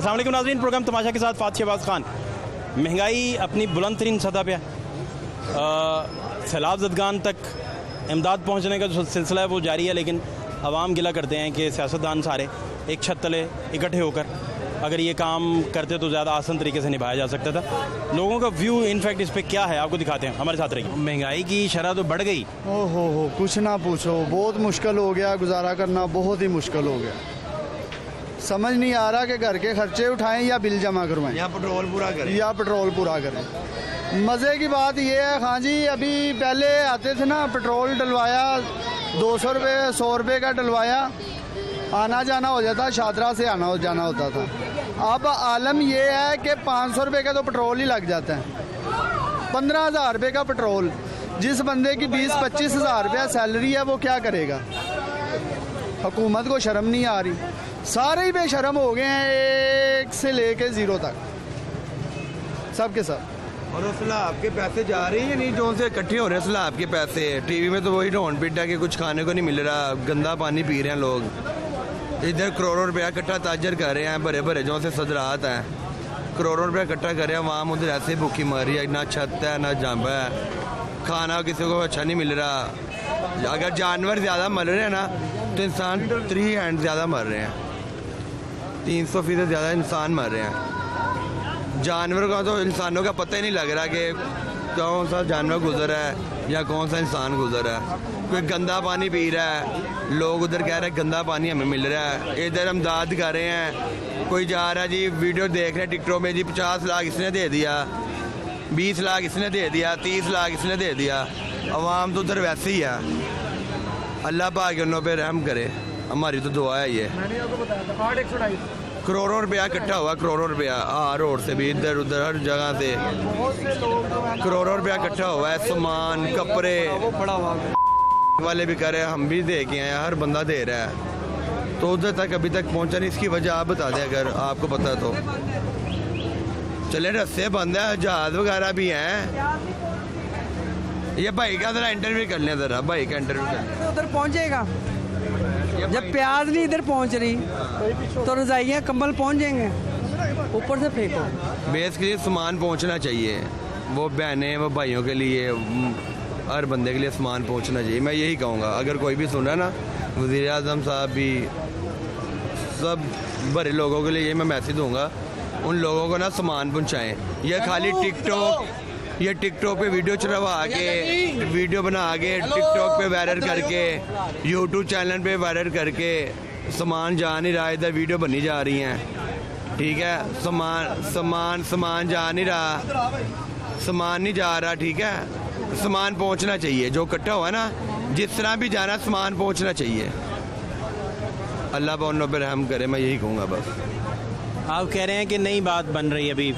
अस्सलाम वालेकुम नाज़रीन, प्रोग्राम तमाशा के साथ फ़ातिह शहबाज खान। महंगाई अपनी बुलंद तरीन सतह पे है। सैलाब ज़दगान तक इमदाद पहुँचने का जो सिलसिला है वो जारी है, लेकिन अवाम गिला करते हैं कि सियासतदान सारे एक छत तले इकट्ठे होकर अगर ये काम करते तो ज़्यादा आसान तरीके से निभाया जा सकता था। लोगों का व्यू इनफैक्ट इस पर क्या है आपको दिखाते हैं, हमारे साथ रहिए। महंगाई की शरह तो बढ़ गई। हो कुछ ना पूछो, बहुत मुश्किल हो गया, गुजारा करना बहुत ही मुश्किल हो गया। समझ नहीं आ रहा कि घर के खर्चे उठाएं या बिल जमा करवाएं या पेट्रोल पूरा करें। मज़े की बात यह है खां जी, अभी पहले आते थे ना, पेट्रोल डलवाया 200 रुपये 100 रुपये का डलवाया, आना जाना हो जाता, शादरा से आना जाना होता था। अब आलम यह है कि 500 रुपये का तो पेट्रोल ही लग जाता है। 15,000 रुपये का पेट्रोल, जिस बंदे की 20-25 हज़ार रुपया सैलरी है वो क्या करेगा? हुकूमत को शर्म नहीं आ रही, सारे ही बेशर्म हो गए हैं, 1 से लेके 0 तक, सब के सब। और सैलाब के पैसे जा रहे हैं या नहीं, जो उनसे इकट्ठे हो रहे हैं सैलाब के पैसे? टीवी में तो वही ढोंड पिट है कि कुछ खाने को नहीं मिल रहा, गंदा पानी पी रहे हैं लोग। इधर करोड़ों रुपया इकट्ठा ताजर कर रहे हैं, भरे भरे जो से सदरात हैं, करोड़ों रुपया इकट्ठा कर रहे हैं। आवाम उधर ऐसे भूखी मर रही है, ना छत है ना जांबा है, खाना किसी को अच्छा नहीं मिल रहा। अगर जानवर ज़्यादा मर रहे हैं ना तो इंसान 3 हैंड ज़्यादा मर रहे हैं, 300% ज़्यादा इंसान मर रहे हैं। जानवर का तो इंसानों का पता ही नहीं लग रहा कि कौन सा जानवर गुजरा है या कौन सा इंसान गुजरा है। कोई गंदा पानी पी रहा है, लोग उधर कह रहे हैं गंदा पानी हमें मिल रहा है, इधर हम दाद कर रहे हैं। कोई जा रहा है जी, वीडियो देख रहे हैं टिकटों में जी, 50 लाख इसने दे दिया, 20 लाख इसने दे दिया, 30 लाख इसने दे दिया। अवाम तो उधर वैसे ही है। अल्लाह पाक उन्हों पर रहम करे, हमारी तो दुआ है। ये मैंने आपको बताया था 8 करोड़ों रुपया इकट्ठा हुआ, करोड़ों रुपया रोड से भी, इधर उधर हर जगह से करोड़ों रुपया इकट्ठा हुआ है। सामान कपड़े वाले भी करे, हम भी दे के आए, हर बंदा दे रहा है, तो उधर तक अभी तक पहुंचा नहीं। इसकी वजह आप बता दें अगर आपको पता है तो। चले रस्ते बंद है, जहाज वगैरह भी हैं। ये भाई का जरा इंटरव्यू कर लें, जरा भाई का इंटरव्यू कर लें। उधर पहुंचेगा, जब प्याज नहीं इधर पहुंच रही तो रजाइयाँ कंबल पहुंच जाएंगे, ऊपर से फेंको। बेसिकली सामान पहुंचना चाहिए, वो बहनें वो भाइयों के लिए, हर बंदे के लिए सामान पहुंचना चाहिए। मैं यही कहूँगा, अगर कोई भी सुन रहा ना, वज़ीर आज़म साहब भी, सब बड़े लोगों के लिए ये मैं मैसेज दूँगा, उन लोगों को ना सामान पहुँचाएँ। ये खाली टिकटॉक पे वीडियो चढ़वा के, वीडियो बना के टिकटॉक पे वायरल करके, यूट्यूब चैनल पे वायरल करके सामान जा नहीं रहा, इधर वीडियो बनी जा रही हैं। ठीक है, सामान जा नहीं रहा, सामान नहीं जा रहा। ठीक है, सामान पहुंचना चाहिए, जो इकट्ठा हुआ ना, जिस तरह भी जाना सामान पहुंचना चाहिए। अल्लाह उन पर रहम करे, मैं यही कहूँगा बस। आप कह रहे हैं कि नई बात बन रही है अभी,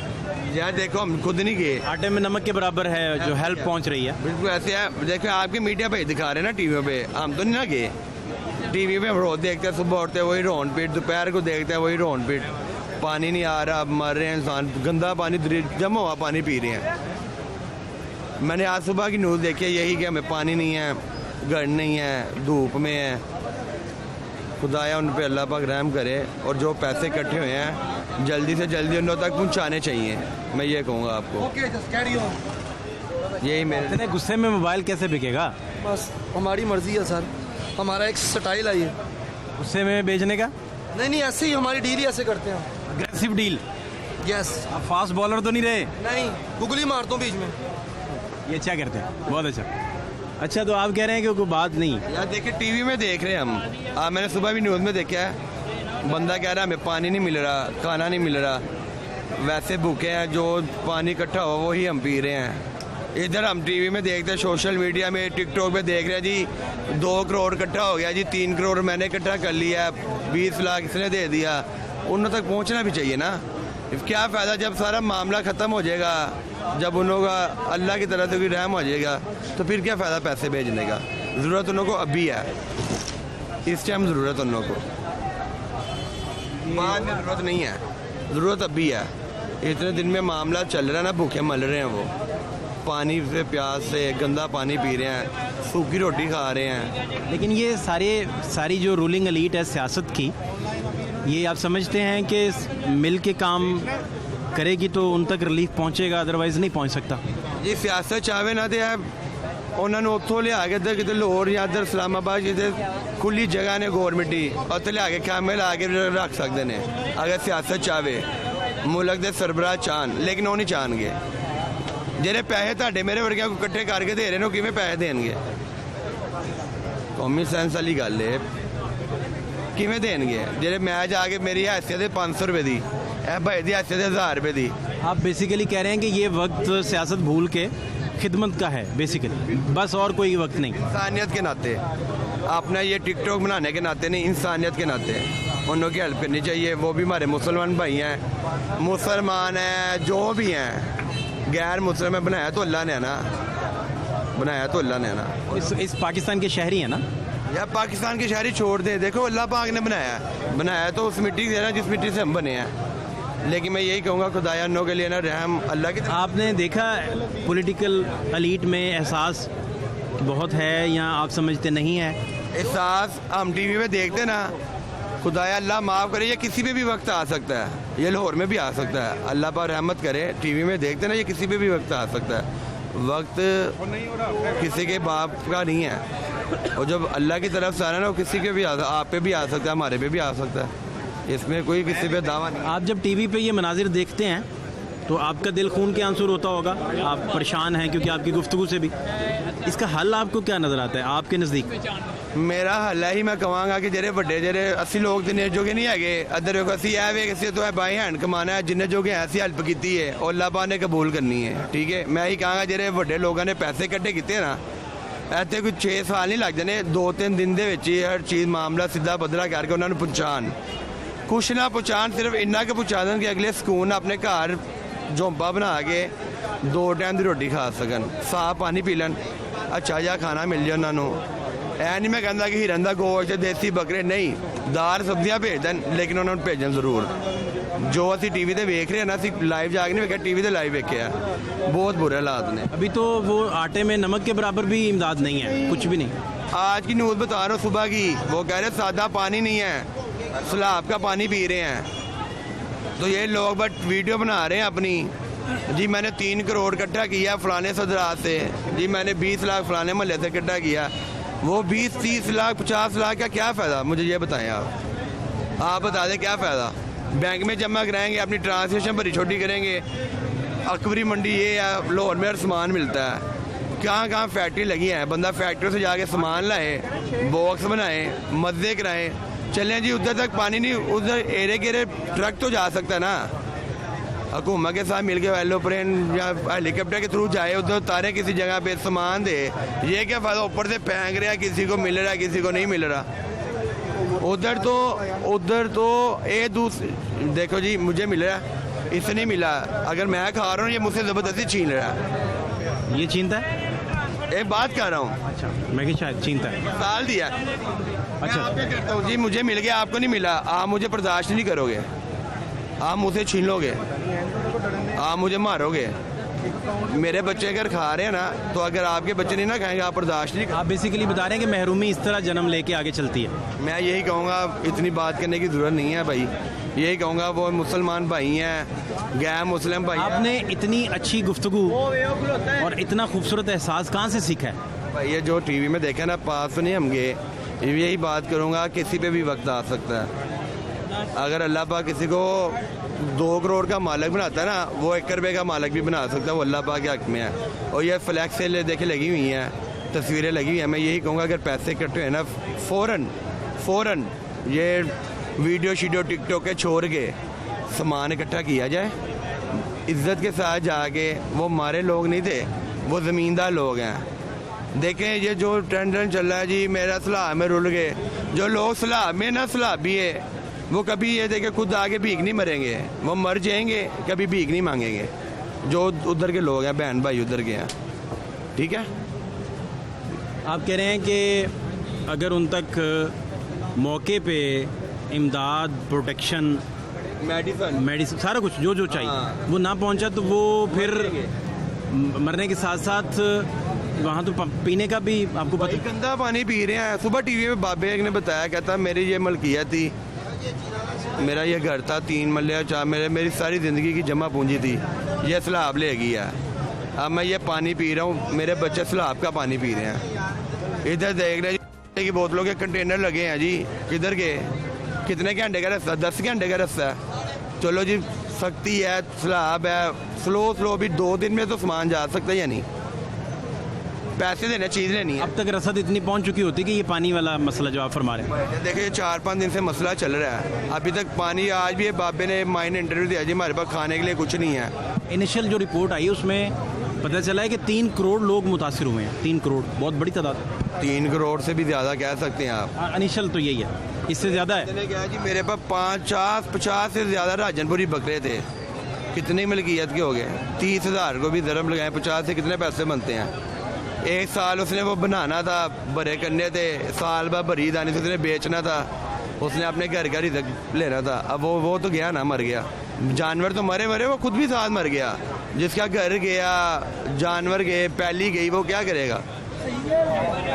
यार देखो हम खुद नहीं गए, आटे में नमक के बराबर है जो हेल्प पहुंच रही है। बिल्कुल ऐसे है। देखो आपके मीडिया पे दिखा रहे हैं ना, टीवी पे, हम तो नहीं ना गए। टीवी पे हम रोज देखते हैं, सुबह उठते वही रोन पीट, दोपहर को देखते हैं वही रोन पीट, पानी नहीं आ रहा, मर रहे हैं इंसान, गंदा पानी जमा हुआ पानी पी रहे हैं। मैंने आज सुबह की न्यूज़ देखी है यही कि हमें पानी नहीं है, घर नहीं है, धूप में है। खुदाया उन पे अल्लाह पाक रहम करे, और जो पैसे इकट्ठे हुए हैं जल्दी से जल्दी उन तक पहुंचाने चाहिए, मैं ये कहूँगा आपको। यही मेरे इतने गुस्से में मोबाइल कैसे बिकेगा? बस हमारी मर्जी है सर, हमारा एक स्टाइल है ये। गुस्से में बेचने का? नहीं ऐसे ही हमारी डील ही ऐसे करते हैं। Aggressive deal. यस। आप फास्ट बॉलर तो नहीं रहे? नहीं, गुगली मारता हूँ बीच में। ये अच्छा करते हैं, बहुत अच्छा। तो आप कह रहे हैं कि कोई बात नहीं यार, देखिए टीवी में देख रहे हैं हम, मैंने सुबह भी न्यूज़ में देखा है, बंदा कह रहा है हमें पानी नहीं मिल रहा, खाना नहीं मिल रहा, वैसे भूखे हैं, जो पानी इकट्ठा हुआ वही हम पी रहे हैं। इधर हम टीवी में देखते हैं, सोशल मीडिया में, टिकटॉक पे देख रहे हैं जी 2 करोड़ इकट्ठा हो गया जी, 3 करोड़ मैंने इकट्ठा कर लिया, 20 लाख इसने दे दिया। उन तक पहुंचना भी चाहिए ना। क्या फ़ायदा जब सारा मामला ख़त्म हो जाएगा, जब उन लोगों का अल्लाह की तरफ से भी रहम हो जाएगा, तो फिर क्या फ़ायदा पैसे भेजने का? ज़रूरत उन लोगों को अभी है, इस टाइम ज़रूरत उन लोगों को, बाद में ज़रूरत नहीं है, ज़रूरत अभी है। इतने दिन में मामला चल रहा है ना, भूखे मर रहे हैं, वो पानी से, प्यास से, गंदा पानी पी रहे हैं, सूखी रोटी खा रहे हैं। लेकिन ये सारी जो रूलिंग एलीट है सियासत की, ये आप समझते हैं कि मिल के काम करेगी तो उन तक रिलीफ पहुंचेगा, अदरवाइज नहीं पहुंच सकता? जी सियासत चाहे ना तो ਉਹਨਾਂ ਨੂੰ ਉੱਥੋਂ ਲਿਆ ਕੇ ਇੱਧਰ ਕਿਤੇ ਲਾਹੌਰ ਜਾਂ ਇੱਧਰ ਇਸਲਾਮਾਬਾਦ ਜਿੱਥੇ ਖੁੱਲੀ ਜਗ੍ਹਾ ਨੇ ਗੌਰਮੈਂਟ ਦੀ ਉੱਥੇ ਲਿਆ ਕੇ ਕੈਮਰੇ ਲਾ ਕੇ ਰੱਖ ਸਕਦੇ ਨੇ ਅਗਰ ਸਿਆਸਤ ਚਾਹਵੇ ਮੁਲਕ ਦੇ ਸਰਬਰਾਹ ਚਾਹਣ ਲੇਕਿਨ ਉਹ ਨਹੀਂ ਚਾਹਣਗੇ ਜਿਹੜੇ ਪੈਸੇ ਤੁਹਾਡੇ ਮੇਰੇ ਵਰਗਿਆਂ ਨੂੰ ਇਕੱਠੇ ਕਰਕੇ ਦੇ ਰਹੇ ਨੇ ਉਹ ਕਿਵੇਂ ਪੈਸੇ ਦੇਣਗੇ ਕੌਮੀ ਸੈਂਸ ਵਾਲੀ ਗੱਲ ਹੈ ਕਿਵੇਂ ਦੇਣਗੇ ਜਿਹੜੇ ਮੈਂ ਜਾ ਕੇ ਮੇਰੀ ਹੈਸੀਅਤ ਹੈ 500 रुपए ਦੀ ਇਹ ਭਾਈ ਦੀ ਹੈਸੀਅਤ है 1000 रुपए ਦੀ आप बेसिकली कह रहे हैं कि ये वक्त सियासत भूल के खिदमत का है बेसिकली, बस और कोई वक्त नहीं। इंसानियत के नाते अपना ये टिकटॉक बनाने के नाते नहीं, इंसानियत के नाते उन लोगों की हेल्प करनी चाहिए। वो भी हमारे मुसलमान भाई हैं, मुसलमान हैं, जो भी हैं, गैर मुसलमान बनाया तो अल्लाह ने है ना, बनाया तो अल्लाह ने है ना। इस पाकिस्तान के शहरी हैं ना? या पाकिस्तान के शहरी छोड़ दे, देखो अल्लाह पाक ने बनाया तो उस मिट्टी से ना जिस मिट्टी से हम बने हैं। लेकिन मैं यही कहूँगा खुदाया अन्नों के लिए ना रहम अल्लाह की। आपने देखा पॉलिटिकल एलीट में एहसास बहुत है या आप समझते नहीं है? एहसास हम टीवी में देखते ना, खुदाया अल्लाह माफ़ करे, ये किसी पे भी वक्त आ सकता है, ये लाहौर में भी आ सकता है, अल्लाह पर रहमत करे। टीवी में देखते ना, ये किसी पे भी वक्त आ सकता है। वक्त किसी के बाप का नहीं है, और जब अल्लाह की तरफ से आ रहा है ना, वो किसी के भी आप पे भी आ सकता है, हमारे पे भी आ सकता है, इसमें कोई किसी पे दावा नहीं। आप जब टीवी पे ये मनाजिर देखते हैं तो आपका दिल खून के आंसू रोता होगा, आप परेशान हैं क्योंकि आपकी गुफ्तगू से भी। इसका हल आपको क्या नज़र आता है आपके नज़दीक? मेरा हल है ही मैं कहांगा कि जेरे ਵੱਡੇ ਜਿਹੜੇ ਅਸੀਂ ਲੋਕ ਜਿੰਨੇ ਜੋਗੇ ਨਹੀਂ ਹੈਗੇ ਅਦਰ ਅਸੀਂ ਇਹ ਵੇ ਕਿਸੇ ਤੋਂ ਬਾਈ ਹੈਂਡ ਕਮਾਣਾ ਹੈ, ਜਿੰਨੇ ਜੋਗੇ ਐਸੀ ਹੈਲਪ ਕੀਤੀ ਹੈ ਉਹ ਅੱਲਾਹ ਪਾਕ ਨੇ ਕਬੂਲ ਕਰਨੀ ਹੈ। ਠੀਕ ਹੈ, ਮੈਂ ਹੀ ਕਹਾਂਗਾ ਜਿਹੜੇ ਵੱਡੇ ਲੋਕਾਂ ਨੇ ਪੈਸੇ ਇਕੱਠੇ ਕੀਤੇ ਨਾ, ਇੱਥੇ ਕੋਈ 6 ਸਾਲ ਨਹੀਂ ਲੱਗ ਜਾਣੇ, 2-3 ਦਿਨ ਦੇ ਵਿੱਚ ਹੀ ਹਰ ਚੀਜ਼ ਮਾਮਲਾ ਸਿੱਧਾ ਬਦਲਾ ਕਰਕੇ ਉਹਨਾਂ ਨੂੰ ਪਹੁੰਚਾਣ, ਕੁਛ ਨਾ ਪਹੁੰਚਾਣ, ਸਿਰਫ ਇੰਨਾ ਕੁ ਪਹੁੰਚਾ ਦੇਣ ਕਿ ਅਗਲੇ ਸਕੂਨ ਆਪਣੇ ਘਰ ਝੋਂਪਾ ਬਣਾ ਕੇ 2 ਟਾਈਮ ਦੀ ਰੋਟੀ ਖਾ ਸਕਣ, ਸਾਫ ਪਾਣੀ ਪੀ ਲੈਣ, ਅੱਛਾ ਜਿਹਾ ਖਾਣਾ ਮਿਲ ਜਾਏ ਉਹਨਾਂ ਨੂੰ। ਐ ਨਹੀਂ ਮੈਂ ਕਹਿੰਦਾ ਕਿ ਹਿਰਨ ਦਾ ਗੋਸ਼ਤ ਦੇਸੀ ਬੱਕਰੇ ਨਹੀਂ, ਦਾਲ ਸਬਜ਼ੀਆਂ ਭੇਜ ਦੇਣ, ਲੇਕਿਨ ਉਹਨਾਂ ਨੂੰ ਭੇਜਣ ਜ਼ਰੂਰ। ਜੋ ਅਸੀਂ टीवी ਤੇ ਵੇਖ ਰਹੇ ਹਾਂ ਨਾ, ਅਸੀਂ ਲਾਈਵ ਜਾ ਕੇ नहीं ਵੇਖਿਆ, टीवी ਤੇ ਲਾਈव ਵੇਖਿਆ, बहुत बुरे हालात ने। अभी तो वो आटे में नमक के बराबर भी इमदाद नहीं है, कुछ भी नहीं। आज की न्यूज़ बता रहा हूँ सुबह की, वो कह रहे सादा पानी नहीं है, सैलाब का पानी पी रहे हैं। तो ये लोग बट वीडियो बना रहे हैं अपनी, जी मैंने 3 करोड़ इकट्ठा किया फलाने सदरात से, जी मैंने 20 लाख फलाने महल्ले से इकट्ठा किया। वो 20-30 लाख 50 लाख का क्या फ़ायदा, मुझे ये बताएं आप बता दें क्या फ़ायदा। बैंक में जमा कराएंगे, अपनी ट्रांसलेशन भरी छोटी करेंगे, अकबरी मंडी ये या लाहौर में हर सामान मिलता है, कहाँ कहाँ फैक्ट्री लगी है, बंदा फैक्ट्री से जाके सामान लाए, बॉक्स बनाए, मज़े कराएं, चलें जी उधर तक पानी नहीं, उधर एरे गेरे ट्रक तो जा सकता है ना, हुकूमत के साथ मिल के एरोप्लेन या हेलीकॉप्टर के थ्रू जाए, उधर उतारे किसी जगह पे सामान दे, ये क्या फ़ायदा ऊपर से फेंक रहे हैं, किसी को मिल रहा है किसी को नहीं मिल रहा। उधर तो ये दूसरी देखो जी, मुझे मिल रहा है, इसे नहीं मिला, अगर मैं खा रहा हूँ ये मुझसे ज़बरदस्ती छीन रहा है, ये छीनता है? एक बात कर रहा हूँ। अच्छा, मैं कि शायद छीनता है। साल दिया, अच्छा करता हूँ जी, मुझे मिल गया आपको नहीं मिला, आप मुझे बर्दाश्त नहीं करोगे, आप मुझसे छीन लोगे, आप मुझे मारोगे। मेरे बच्चे अगर खा रहे हैं ना, तो अगर आपके बच्चे नहीं ना खाएंगे आप बर्दाश्त नहीं। आप बेसिकली बता रहे हैं कि महरूमी इस तरह जन्म लेके आगे चलती है। मैं यही कहूँगा, इतनी बात करने की ज़रूरत नहीं है भाई, यही कहूँगा वो मुसलमान भाई हैं, गैर मुस्लिम भाई। आपने इतनी अच्छी गुफ्तगू और इतना खूबसूरत एहसास कहाँ से सीखा है? भाई ये जो टीवी में देखा ना, पास तो नहीं हम गए, यही बात करूँगा, किसी पे भी वक्त आ सकता है। अगर अल्लाह पाक किसी को 2 करोड़ का मालिक बनाता है ना, वो 1 रुपये का मालिक भी बना सकता है, वो अल्लाह पाक के हक में है। और ये फ्लैक्स से देखे लगी हुई हैं, तस्वीरें लगी हुई हैं, मैं यही कहूँगा अगर पैसे इकट्ठे हैं ना, फ़ौरन ये वीडियो शीडियो टिकटॉक के छोड़ के सामान इकट्ठा किया जाए, इज़्ज़त के साथ जाके। वो हमारे लोग नहीं थे, वो ज़मींदार लोग हैं। देखें ये जो ट्रेंड चल रहा है जी, मेरा सलाब में रुल गए, जो लोग सलाब में ना सलाबी है, वो कभी ये देखे खुद आगे भीख नहीं मरेंगे, वो मर जाएंगे, कभी भीख नहीं मांगेंगे। जो उधर के लोग हैं, बहन भाई उधर के हैं, ठीक है। आप कह रहे हैं कि अगर उन तक मौके पे इमदाद, प्रोटेक्शन, मेडिसिन सारा कुछ जो चाहिए वो ना पहुंचा, तो वो फिर मरने के साथ साथ वहाँ तो पीने का भी आपको पता। गंदा पानी पी रहे हैं। सुबह टीवी में बाबे एक ने बताया, कहता मेरी ये मलकियत थी, मेरा ये घर था 3 मरले 4, मेरी सारी ज़िंदगी की जमा पूंजी थी, ये सैलाब ले गया। अब मैं ये पानी पी रहा हूँ, मेरे बच्चे सैलाब का पानी पी रहे हैं। इधर देख रहे जी कि बोतलों के कंटेनर लगे हैं जी, किधर के, कितने घंटे का रास्ता, 10 घंटे का रास्ता है। चलो जी, सख्ती है, सैलाब है, स्लो भी 2 दिन में तो सामान जा सकता है या नहीं, पैसे देने, चीज़ लेनी है। अब तक रसद इतनी पहुंच चुकी होती कि ये पानी वाला मसला जो आप फरमा रहे हैं। देखिए 4-5 दिन से मसला चल रहा है, अभी तक पानी, आज भी बाबे ने माइन इंटरव्यू दिया जी हमारे पास खाने के लिए कुछ नहीं है। इनिशियल जो रिपोर्ट आई उसमें पता चला है कि 3 करोड़ लोग मुतासिर हुए हैं। 3 करोड़ बहुत बड़ी तादाद। 3 करोड़ से भी ज़्यादा कह सकते हैं आप। इनिशियल तो यही है, इससे ज़्यादा है। मैंने कहा जी मेरे पास 50 से ज़्यादा राजनपुरी बकरे थे, कितनी मिल्कियत के हो गए, 30,000 को भी दरम लगाए, 50 से कितने पैसे बनते हैं। 1 साल उसने वो बनाना था, भरे करने थे, साल बाद भरी दानी से उसने बेचना था, उसने अपने घर का रिज़्क लेना था। अब वो तो गया ना, मर गया। जानवर तो मरे, वो खुद भी साथ मर गया। जिसका घर गया, जानवर गए, पैली गई, वो क्या करेगा,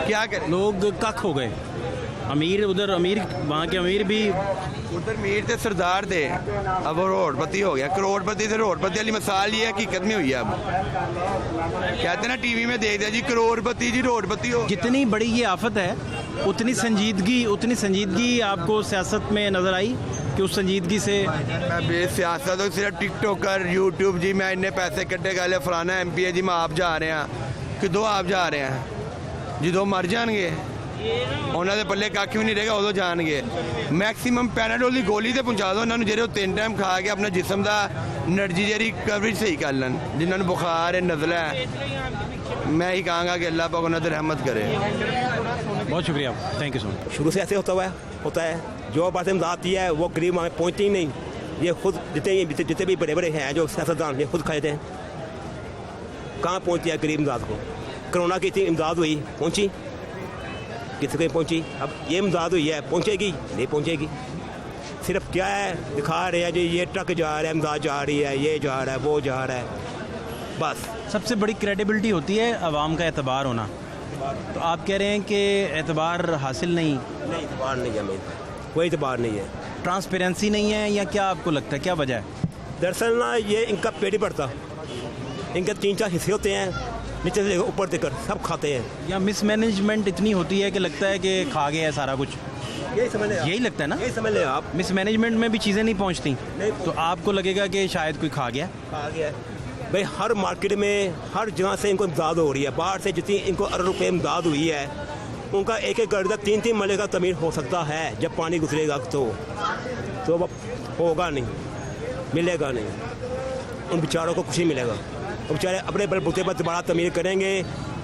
क्या करे। लोग कख हो गए। अमीर उधर अमीर, वहाँ के अमीर भी, उधर मीर थे, सरदार थे, अब वो रोडपति हो गया। करोड़पति से रोडपति वाली मिसाल ये हकीकत में हुई है। अब कहते ना टीवी में देख दिया जी, करोड़पति जी रोडपति हो। जितनी बड़ी ये आफत है उतनी संजीदगी आपको सियासत में नज़र आई कि उस संजीदगी से मैं सियासत तो सिर्फ टिकटॉकर, यूट्यूब जी, मैं इन्ने पैसे कट्टे गए, फलाना MP है जी, मैं आप जा रहे हैं कि 2 आप जा रहे हैं जी, 2 मर जाएंगे, उन्होंने पल्ले कख भी नहीं रहेगा, उदो जाएंगे। मैक्सीमम पैनाडोल की गोली तो पहुँचा दो उन्होंने, जो 3 टाइम खा के अपना जिसम का एनर्जी जी कवरेज सही कर लन। जिन्होंने बुखार है, नज़ला है, मैं ही कहूँगा कि अल्लाह पाक उन्हें रहमत करे। बहुत शुक्रिया, थैंक यू सो मच। शुरू से ऐसे होता है जो बात इमदाद आती है वो गरीब वहाँ पहुँचती ही नहीं। ये खुद जितने भी बड़े हैं जो सियासतदान, ये खुद खाते हैं, कहाँ पहुँचती है गरीब इमदाद को। कोरोना की इतनी इमदाद हुई, पहुँची किसी को पहुँची। अब ये इमदाद हुई है, पहुँचेगी नहीं पहुँचेगी। सिर्फ क्या है, दिखा रहे हैं जी ये ट्रक जा रहा है, इमदाद जा रही है, ये जा रहा है, वो जा रहा है, बस। सबसे बड़ी क्रेडिबिलिटी होती है आवाम का एतबार होना। तो आप कह रहे हैं कि एतबार हासिल नहीं? नहीं, एतबार नहीं है, कोई एतबार नहीं है। ट्रांसपेरेंसी नहीं है या क्या आपको लगता है, क्या वजह है? दरअसल ना ये इनका पेट ही बढ़ता, इनके 3-4 हिस्से होते हैं, नीचे से ऊपर देकर सब खाते हैं। या मिसमैनेजमेंट इतनी होती है कि लगता है कि खा गया है सारा कुछ, यही समझ लें, यही लगता है ना? यही समझ लें आप। मिसमैनेजमेंट में भी चीज़ें नहीं पहुंचती, नहीं तो आपको लगेगा कि शायद कोई खा गया। भाई हर मार्केट में हर जगह से इनको इमदाद हो रही है, बाहर से जितनी इनको अरब रुपये इमदाद हुई है, उनका एक घर का 3-3 मरले का तमीर हो सकता है। जब पानी गुजरेगा तो होगा नहीं, मिलेगा नहीं, उन बेचारों को खुशी मिलेगा। वो बेचारे अपने बलबूते पर दोबारा तमीर करेंगे,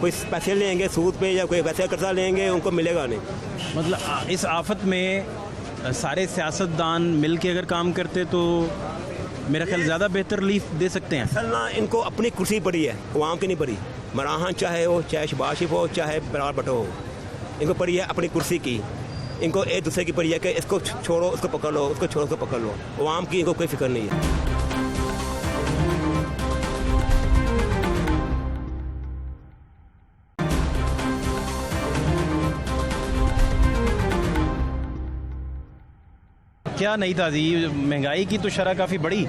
कोई पैसे लेंगे सूद पे या कोई वैसे कर्जा लेंगे, उनको मिलेगा नहीं। मतलब इस आफत में सारे सियासतदान मिल के अगर काम करते तो मेरा ख्याल ज़्यादा बेहतर रिलीफ दे सकते हैं। असल ना इनको अपनी कुर्सी पड़ी है, अवाम की नहीं पड़ी। मराहन चाहे हो, चाहे शहबाज शरीफ हो, चाहे बरार भुट्टो हो, इनको पड़ी है अपनी कुर्सी की। इनको एक दूसरे की पड़ी है कि इसको छोड़ो उसको पकड़ लो, उसको छोड़ो उसको पकड़ लो। अवाम की इनको कोई फिक्र नहीं है। क्या नहीं था जी, महंगाई की तो शरह काफ़ी बड़ी।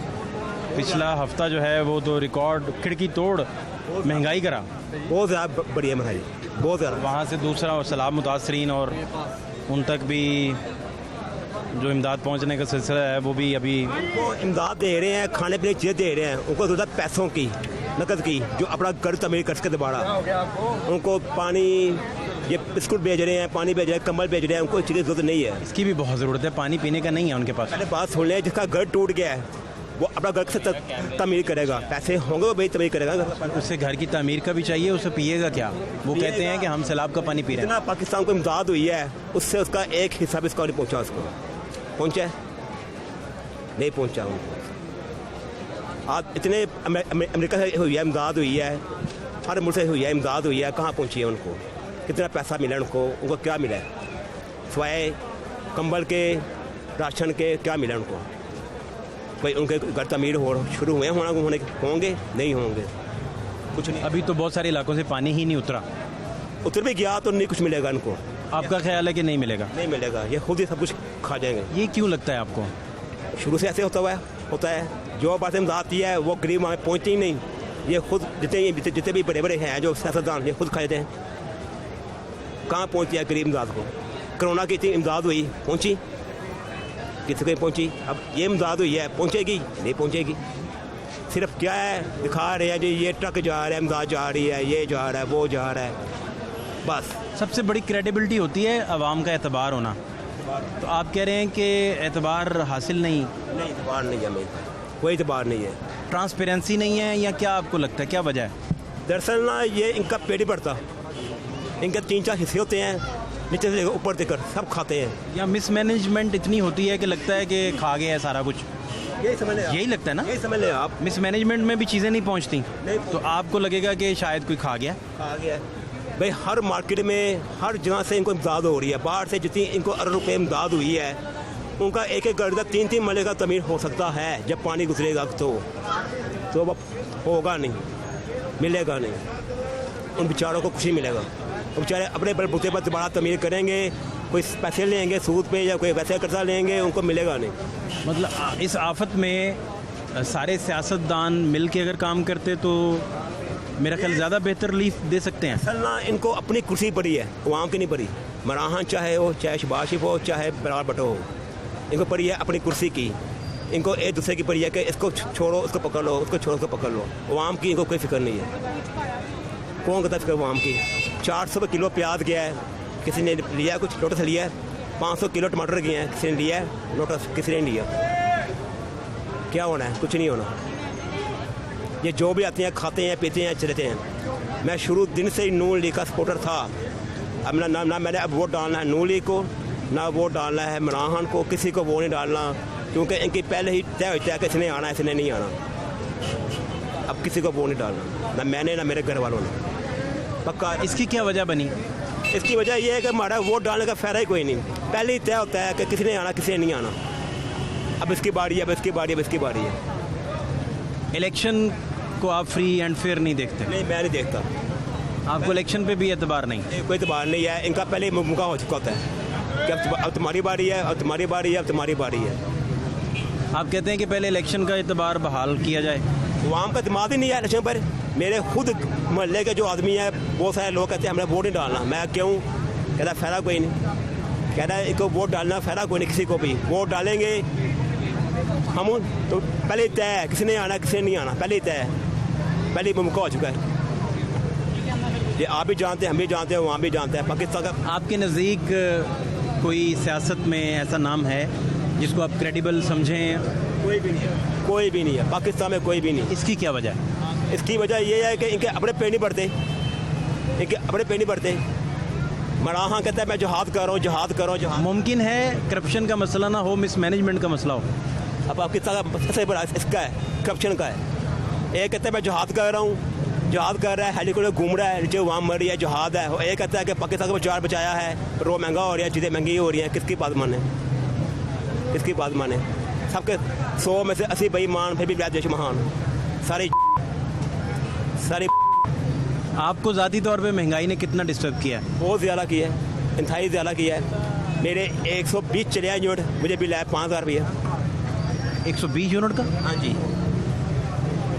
पिछला हफ्ता जो है वो तो रिकॉर्ड खिड़की तोड़ महंगाई करा, बहुत ज़्यादा बड़ी है महंगाई, बहुत ज़्यादा। वहाँ से दूसरा सैलाब मुतासरीन और उन तक भी जो इमदाद पहुँचने का सिलसिला है वो भी अभी वो इमदाद दे रहे हैं, खाने पीने की चीज़ें दे रहे हैं, उनको ज़रूरत है पैसों की, नकद की, जो अपना घर तमीर कर सके दोबारा। उनको पानी, ये बिस्कुट भेज रहे हैं, पानी भेज रहे हैं, कंबल भेज रहे हैं, उनको चीज़ें ज़रूरत नहीं है। इसकी भी बहुत ज़रूरत है, पानी पीने का नहीं है उनके पास। पहले बात सुन लें, जिसका घर टूट गया है वो अपना घर से तमीर करेगा, पैसे होंगे वो भाई तमीर करेगा। उसे घर की तमीर का भी चाहिए, उसे पिएगा क्या? वो कहते हैं कि हम सैलाब का पानी पी रहे हैं। जितना पाकिस्तान को इमदाद हुई है उससे उसका एक हिस्सा भी इसका नहीं पहुँचा, उसको पहुँचा नहीं पहुँचा उनको। आज इतने अमेरिका से हुई है इमदाद हुई है, हर मुल्क से हुई है इमदाद हुई है, कहाँ पहुँची है उनको? कितना पैसा मिला उनको क्या मिला है? सिवाय कंबल के, राशन के क्या मिला उनको? भाई उनके घर तमीर शुरू हुए होंगे नहीं होंगे, कुछ नहीं। अभी तो बहुत सारे इलाकों से पानी ही नहीं उतरा, उतर भी गया तो नहीं कुछ मिलेगा इनको। आपका ख्याल है कि नहीं मिलेगा? नहीं मिलेगा, ये खुद ही सब कुछ खा जाएंगे। ये क्यों लगता है आपको? शुरू से ऐसे होता है जो बात इमदाद आती है वो गरीब वहाँ पहुँचती ही नहीं। ये खुद जितने भी बड़े बड़े हैं जो सियासतदान ये खुद खाते हैं, कहाँ पहुँचती है गरीब इमदाद को। कोरोना की इतनी इमदाद हुई, पहुँची किसी को पहुँची। अब ये इमदाद हुई है, पहुँचेगी नहीं पहुँचेगी। सिर्फ क्या है दिखा रहे हैं जी ये ट्रक जा रहा है, इमदाद जा रही है, ये जा रहा है, वो जा रहा है, बस। सबसे बड़ी क्रेडिबिलिटी होती है आवाम का एतबार होना, तो आप कह रहे हैं कि एतबार हासिल नहीं एतबार नहीं है, कोई एतबार नहीं है, ट्रांसपेरेंसी नहीं है, या क्या आपको लगता है क्या वजह है? दरअसल ना ये इनका पेट ही बढ़ता, इनके 3-4 हिस्से होते हैं, नीचे से ऊपर देकर सब खाते हैं। या मिसमैनेजमेंट इतनी होती है कि लगता है कि खा गया है सारा कुछ, यही समझ लें, यही लगता है ना? यही समझ लें आप। मिसमैनेजमेंट में भी चीज़ें नहीं पहुंचती, नहीं तो आपको लगेगा कि शायद कोई खा गया। आ गया भाई, हर मार्केट में हर जगह से इनको इमदाद हो रही है। बाहर से जितनी इनको अरब रुपये इमदाद हुई है, उनका एक एक घर का 3-3 मरले का तमीर हो सकता है। जब पानी गुजरेगा तो वो होगा नहीं, मिलेगा नहीं, उन बेचारों को खुशी मिलेगा। वो बेचारे अपने बलबूते पर दोबारा तमीर करेंगे, कोई पैसे लेंगे सूद पे या कोई वैसे कर्जा लेंगे, उनको मिलेगा नहीं। मतलब इस आफत में सारे सियासतदान मिल के अगर काम करते तो मेरा ख्याल ज़्यादा बेहतर रिलीफ दे सकते हैं। असल ना इनको अपनी कुर्सी पड़ी है, अवाम की नहीं पड़ी। मराहन चाहे हो, चाहे शहबाज शरीफ हो, चाहे बरार भुट्टो हो, इनको पड़ी है अपनी कुर्सी की। इनको एक दूसरे की पड़ी है कि इसको छोड़ो उसको पकड़ लो, उसको छोड़ो उसको पकड़ लो। अवाम की इनको कोई फिक्र नहीं है। कौन करता फिक्र अवाम की? 400 किलो प्याज गया है, किसी ने लिया कुछ लोटस लिया है। 500 किलो टमाटर गए हैं, किसी ने लिया है लोटस, किसी ने लिया। क्या होना है? कुछ नहीं होना। ये जो भी आते हैं खाते हैं पीते हैं चलते हैं। मैं शुरू दिन से ही नून लीग का सपोर्टर था। अब ना मैंने अब वोट डालना है नून लीग को, ना वोट डालना है मराहन को, किसी को वो नहीं डालना, क्योंकि इनकी पहले ही तय होता है कि इसने आना इसने नहीं आना। अब किसी को वो नहीं डालना, ना मैंने ना मेरे घर वालों ने। पक्का। इसकी क्या वजह बनी? इसकी वजह यह है कि हमारा वोट डालने का फ़ायदा ही कोई नहीं। पहले ही तय होता है कि किसी ने आना किसी ने नहीं आना। अब इसकी बारी है, अब इसकी बारी है, अब इसकी बारी है। इलेक्शन को आप फ्री एंड फेयर नहीं देखते? नहीं, मैं नहीं देखता। आपको इलेक्शन पे भी एतबार नहीं? कोई एतबार नहीं है। इनका पहले मौका हो चुका होता है कि अब तुम्हारी बारी है, अब तुम्हारी बारी है, अब तुम्हारी बारी है। आप कहते हैं कि पहले इलेक्शन का एतबार बहाल किया जाए। अवाम का दिमाग ही नहीं है इलेक्शन पर। मेरे खुद मोहल्ले के जो आदमी है, बहुत सारे लोग कहते हैं हमें वोट नहीं डालना। मैं क्यों? कहता फ़ायदा कोई नहीं। कहता है इनको वोट डालना फ़ायदा कोई नहीं, किसी को भी वोट डालेंगे हम तो पहले ही तय है, किसी ने आना किसी ने नहीं आना, पहले ही तय है, पहले ही मौका हो चुका है। ये आप भी जानते हैं, हम भी जानते हैं, वहाँ भी जानते हैं। पाकिस्तान का आपके नज़दीक कोई सियासत में ऐसा नाम है जिसको आप क्रेडिबल समझें? कोई भी नहीं है, कोई भी नहीं है पाकिस्तान में, कोई भी नहीं। इसकी क्या वजह है? इसकी वजह ये है कि इनके अपने पेड़ नहीं बढ़ते, इनके अपने पेड़ नहीं बढ़ते। मराहन कहता है मैं जहाद कर रहा हूँ, जहाद कर रहा हूँ, जहाद। मुमकिन है करप्शन का मसला ना हो, मिसमैनेजमेंट का मसला हो। अब पाकिस्तान का सबसे बड़ा इसका है, करप्शन का है। एक कहता है मैं जहाद कर रहा हूँ, जहाद कर रहा है, हेलीकॉप्टर घूम रहा है, नीचे वहाँ मर रही है, जहाद है। और एक कहता है कि पाकिस्तान का बचार बचाया है, रो महंगा हो रहा है, चीज़ें महंगी हो रही हैं। किसकी बात माने? किसकी बात माने? सबके 100 में से 80 बेईमान, फिर भी देश महान। सारी आपको ज़ाती तौर पे महंगाई ने कितना डिस्टर्ब किया है? बहुत ज़्यादा किया है, इंतहाई ज़्यादा किया है। मेरे 120 चले आए यूनिट, मुझे बिल आया 5000 रुपया। 120 यूनिट का? हाँ जी,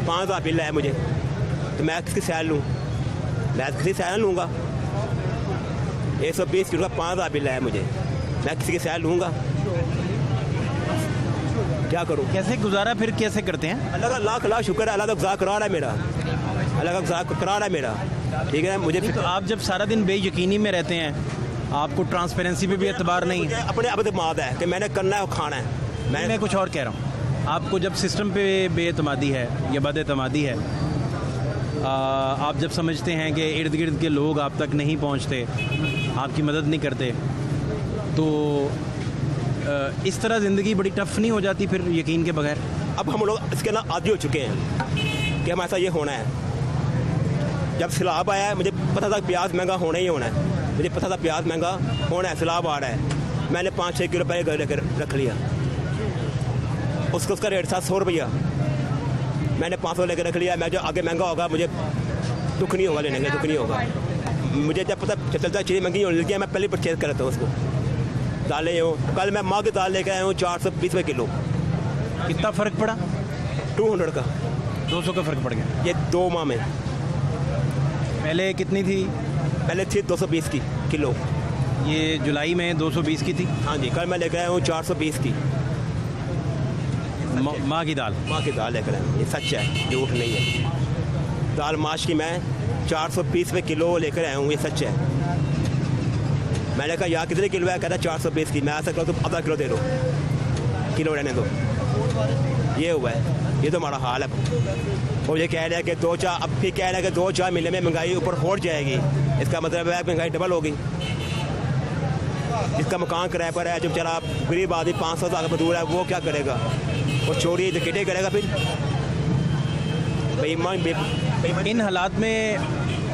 5000 बिल आया मुझे। तो मैं किसकी सैल लूँ? मैं किसी सैल लूँगा? 120 यूनिट का 5000 बिल आया मुझे, मैं किसी की सैल लूँगा? क्या करूँ? कैसे गुजारा फिर कैसे करते हैं? अल्लाह का लाख लाख शुक्र है, अल्लाह का गुज़ार करा रहा है मेरा, अल्लाह का गुज़ार करा रहा है मेरा। ठीक है, मुझे तो आप जब सारा दिन बेयकीनी में रहते हैं, आपको ट्रांसपेरेंसी पे भी एतबार नहीं? मुझे अपने आप एतमाद है कि मैंने करना है और खाना है। मैं कुछ और कह रहा हूँ। आपको जब सिस्टम पे बेएतमादी है या बदएतमादी है, आप जब समझते हैं कि इर्द गिर्द के लोग आप तक नहीं पहुँचते, आपकी मदद नहीं करते, तो इस तरह ज़िंदगी बड़ी टफ नहीं हो जाती फिर यकीन के बगैर? अब हम लोग इसके ना आदी हो चुके हैं कि हमारे साथ ये होना है। जब सैलाब आया है, मुझे पता था प्याज महंगा होना ही होना है, मुझे पता था प्याज महंगा होना है, सैलाब आ रहा है। मैंने 5-6 किलो पहले घर रख लिया, उसका रेट था 100 रुपया, मैंने 500 लेकर रख लिया। मैं जो आगे महंगा होगा मुझे दुख नहीं होगा, लेने का दुख नहीं होगा। मुझे जब पता चलता चीज़ें महंगी होने लगी, मैं पहले परचेज कर लेता हूँ उसको। दालें हो, कल मैं माँ की दाल लेकर आया हूँ 420 रुपये किलो, कितना फ़र्क पड़ा? 200 का, 200 का फ़र्क पड़ गया। ये 2 माह में। पहले कितनी थी? पहले थी 220 की किलो। ये जुलाई में 220 की थी। हाँ जी, कल मैं लेकर आया हूँ 420 की माँ की दाल। माँ की दाल लेकर आया हूँ, ये सच है, झूठ नहीं है। दाल माश की मैं 420 में किलो लेकर आया हूँ, ये सच है। मैंने कहा यहाँ कितने किलो है? कहता 420 की। मैं ऐसा करूँ तो आधा किलो दे दो, किलो रहने दो। ये हुआ है, ये तो हमारा हाल है। और ये कह रहे हैं कि 2-4, अब फिर कह रहे हैं कि 2-4 महीने में महंगाई ऊपर हो जाएगी। इसका मतलब है महंगाई डबल होगी। इसका मकान किराए पर है, जो बेचारा गरीब आदमी 500 का मजदूर है, वो क्या करेगा? और चोरी डकैती करेगा फिर? बेईमान। इन हालात में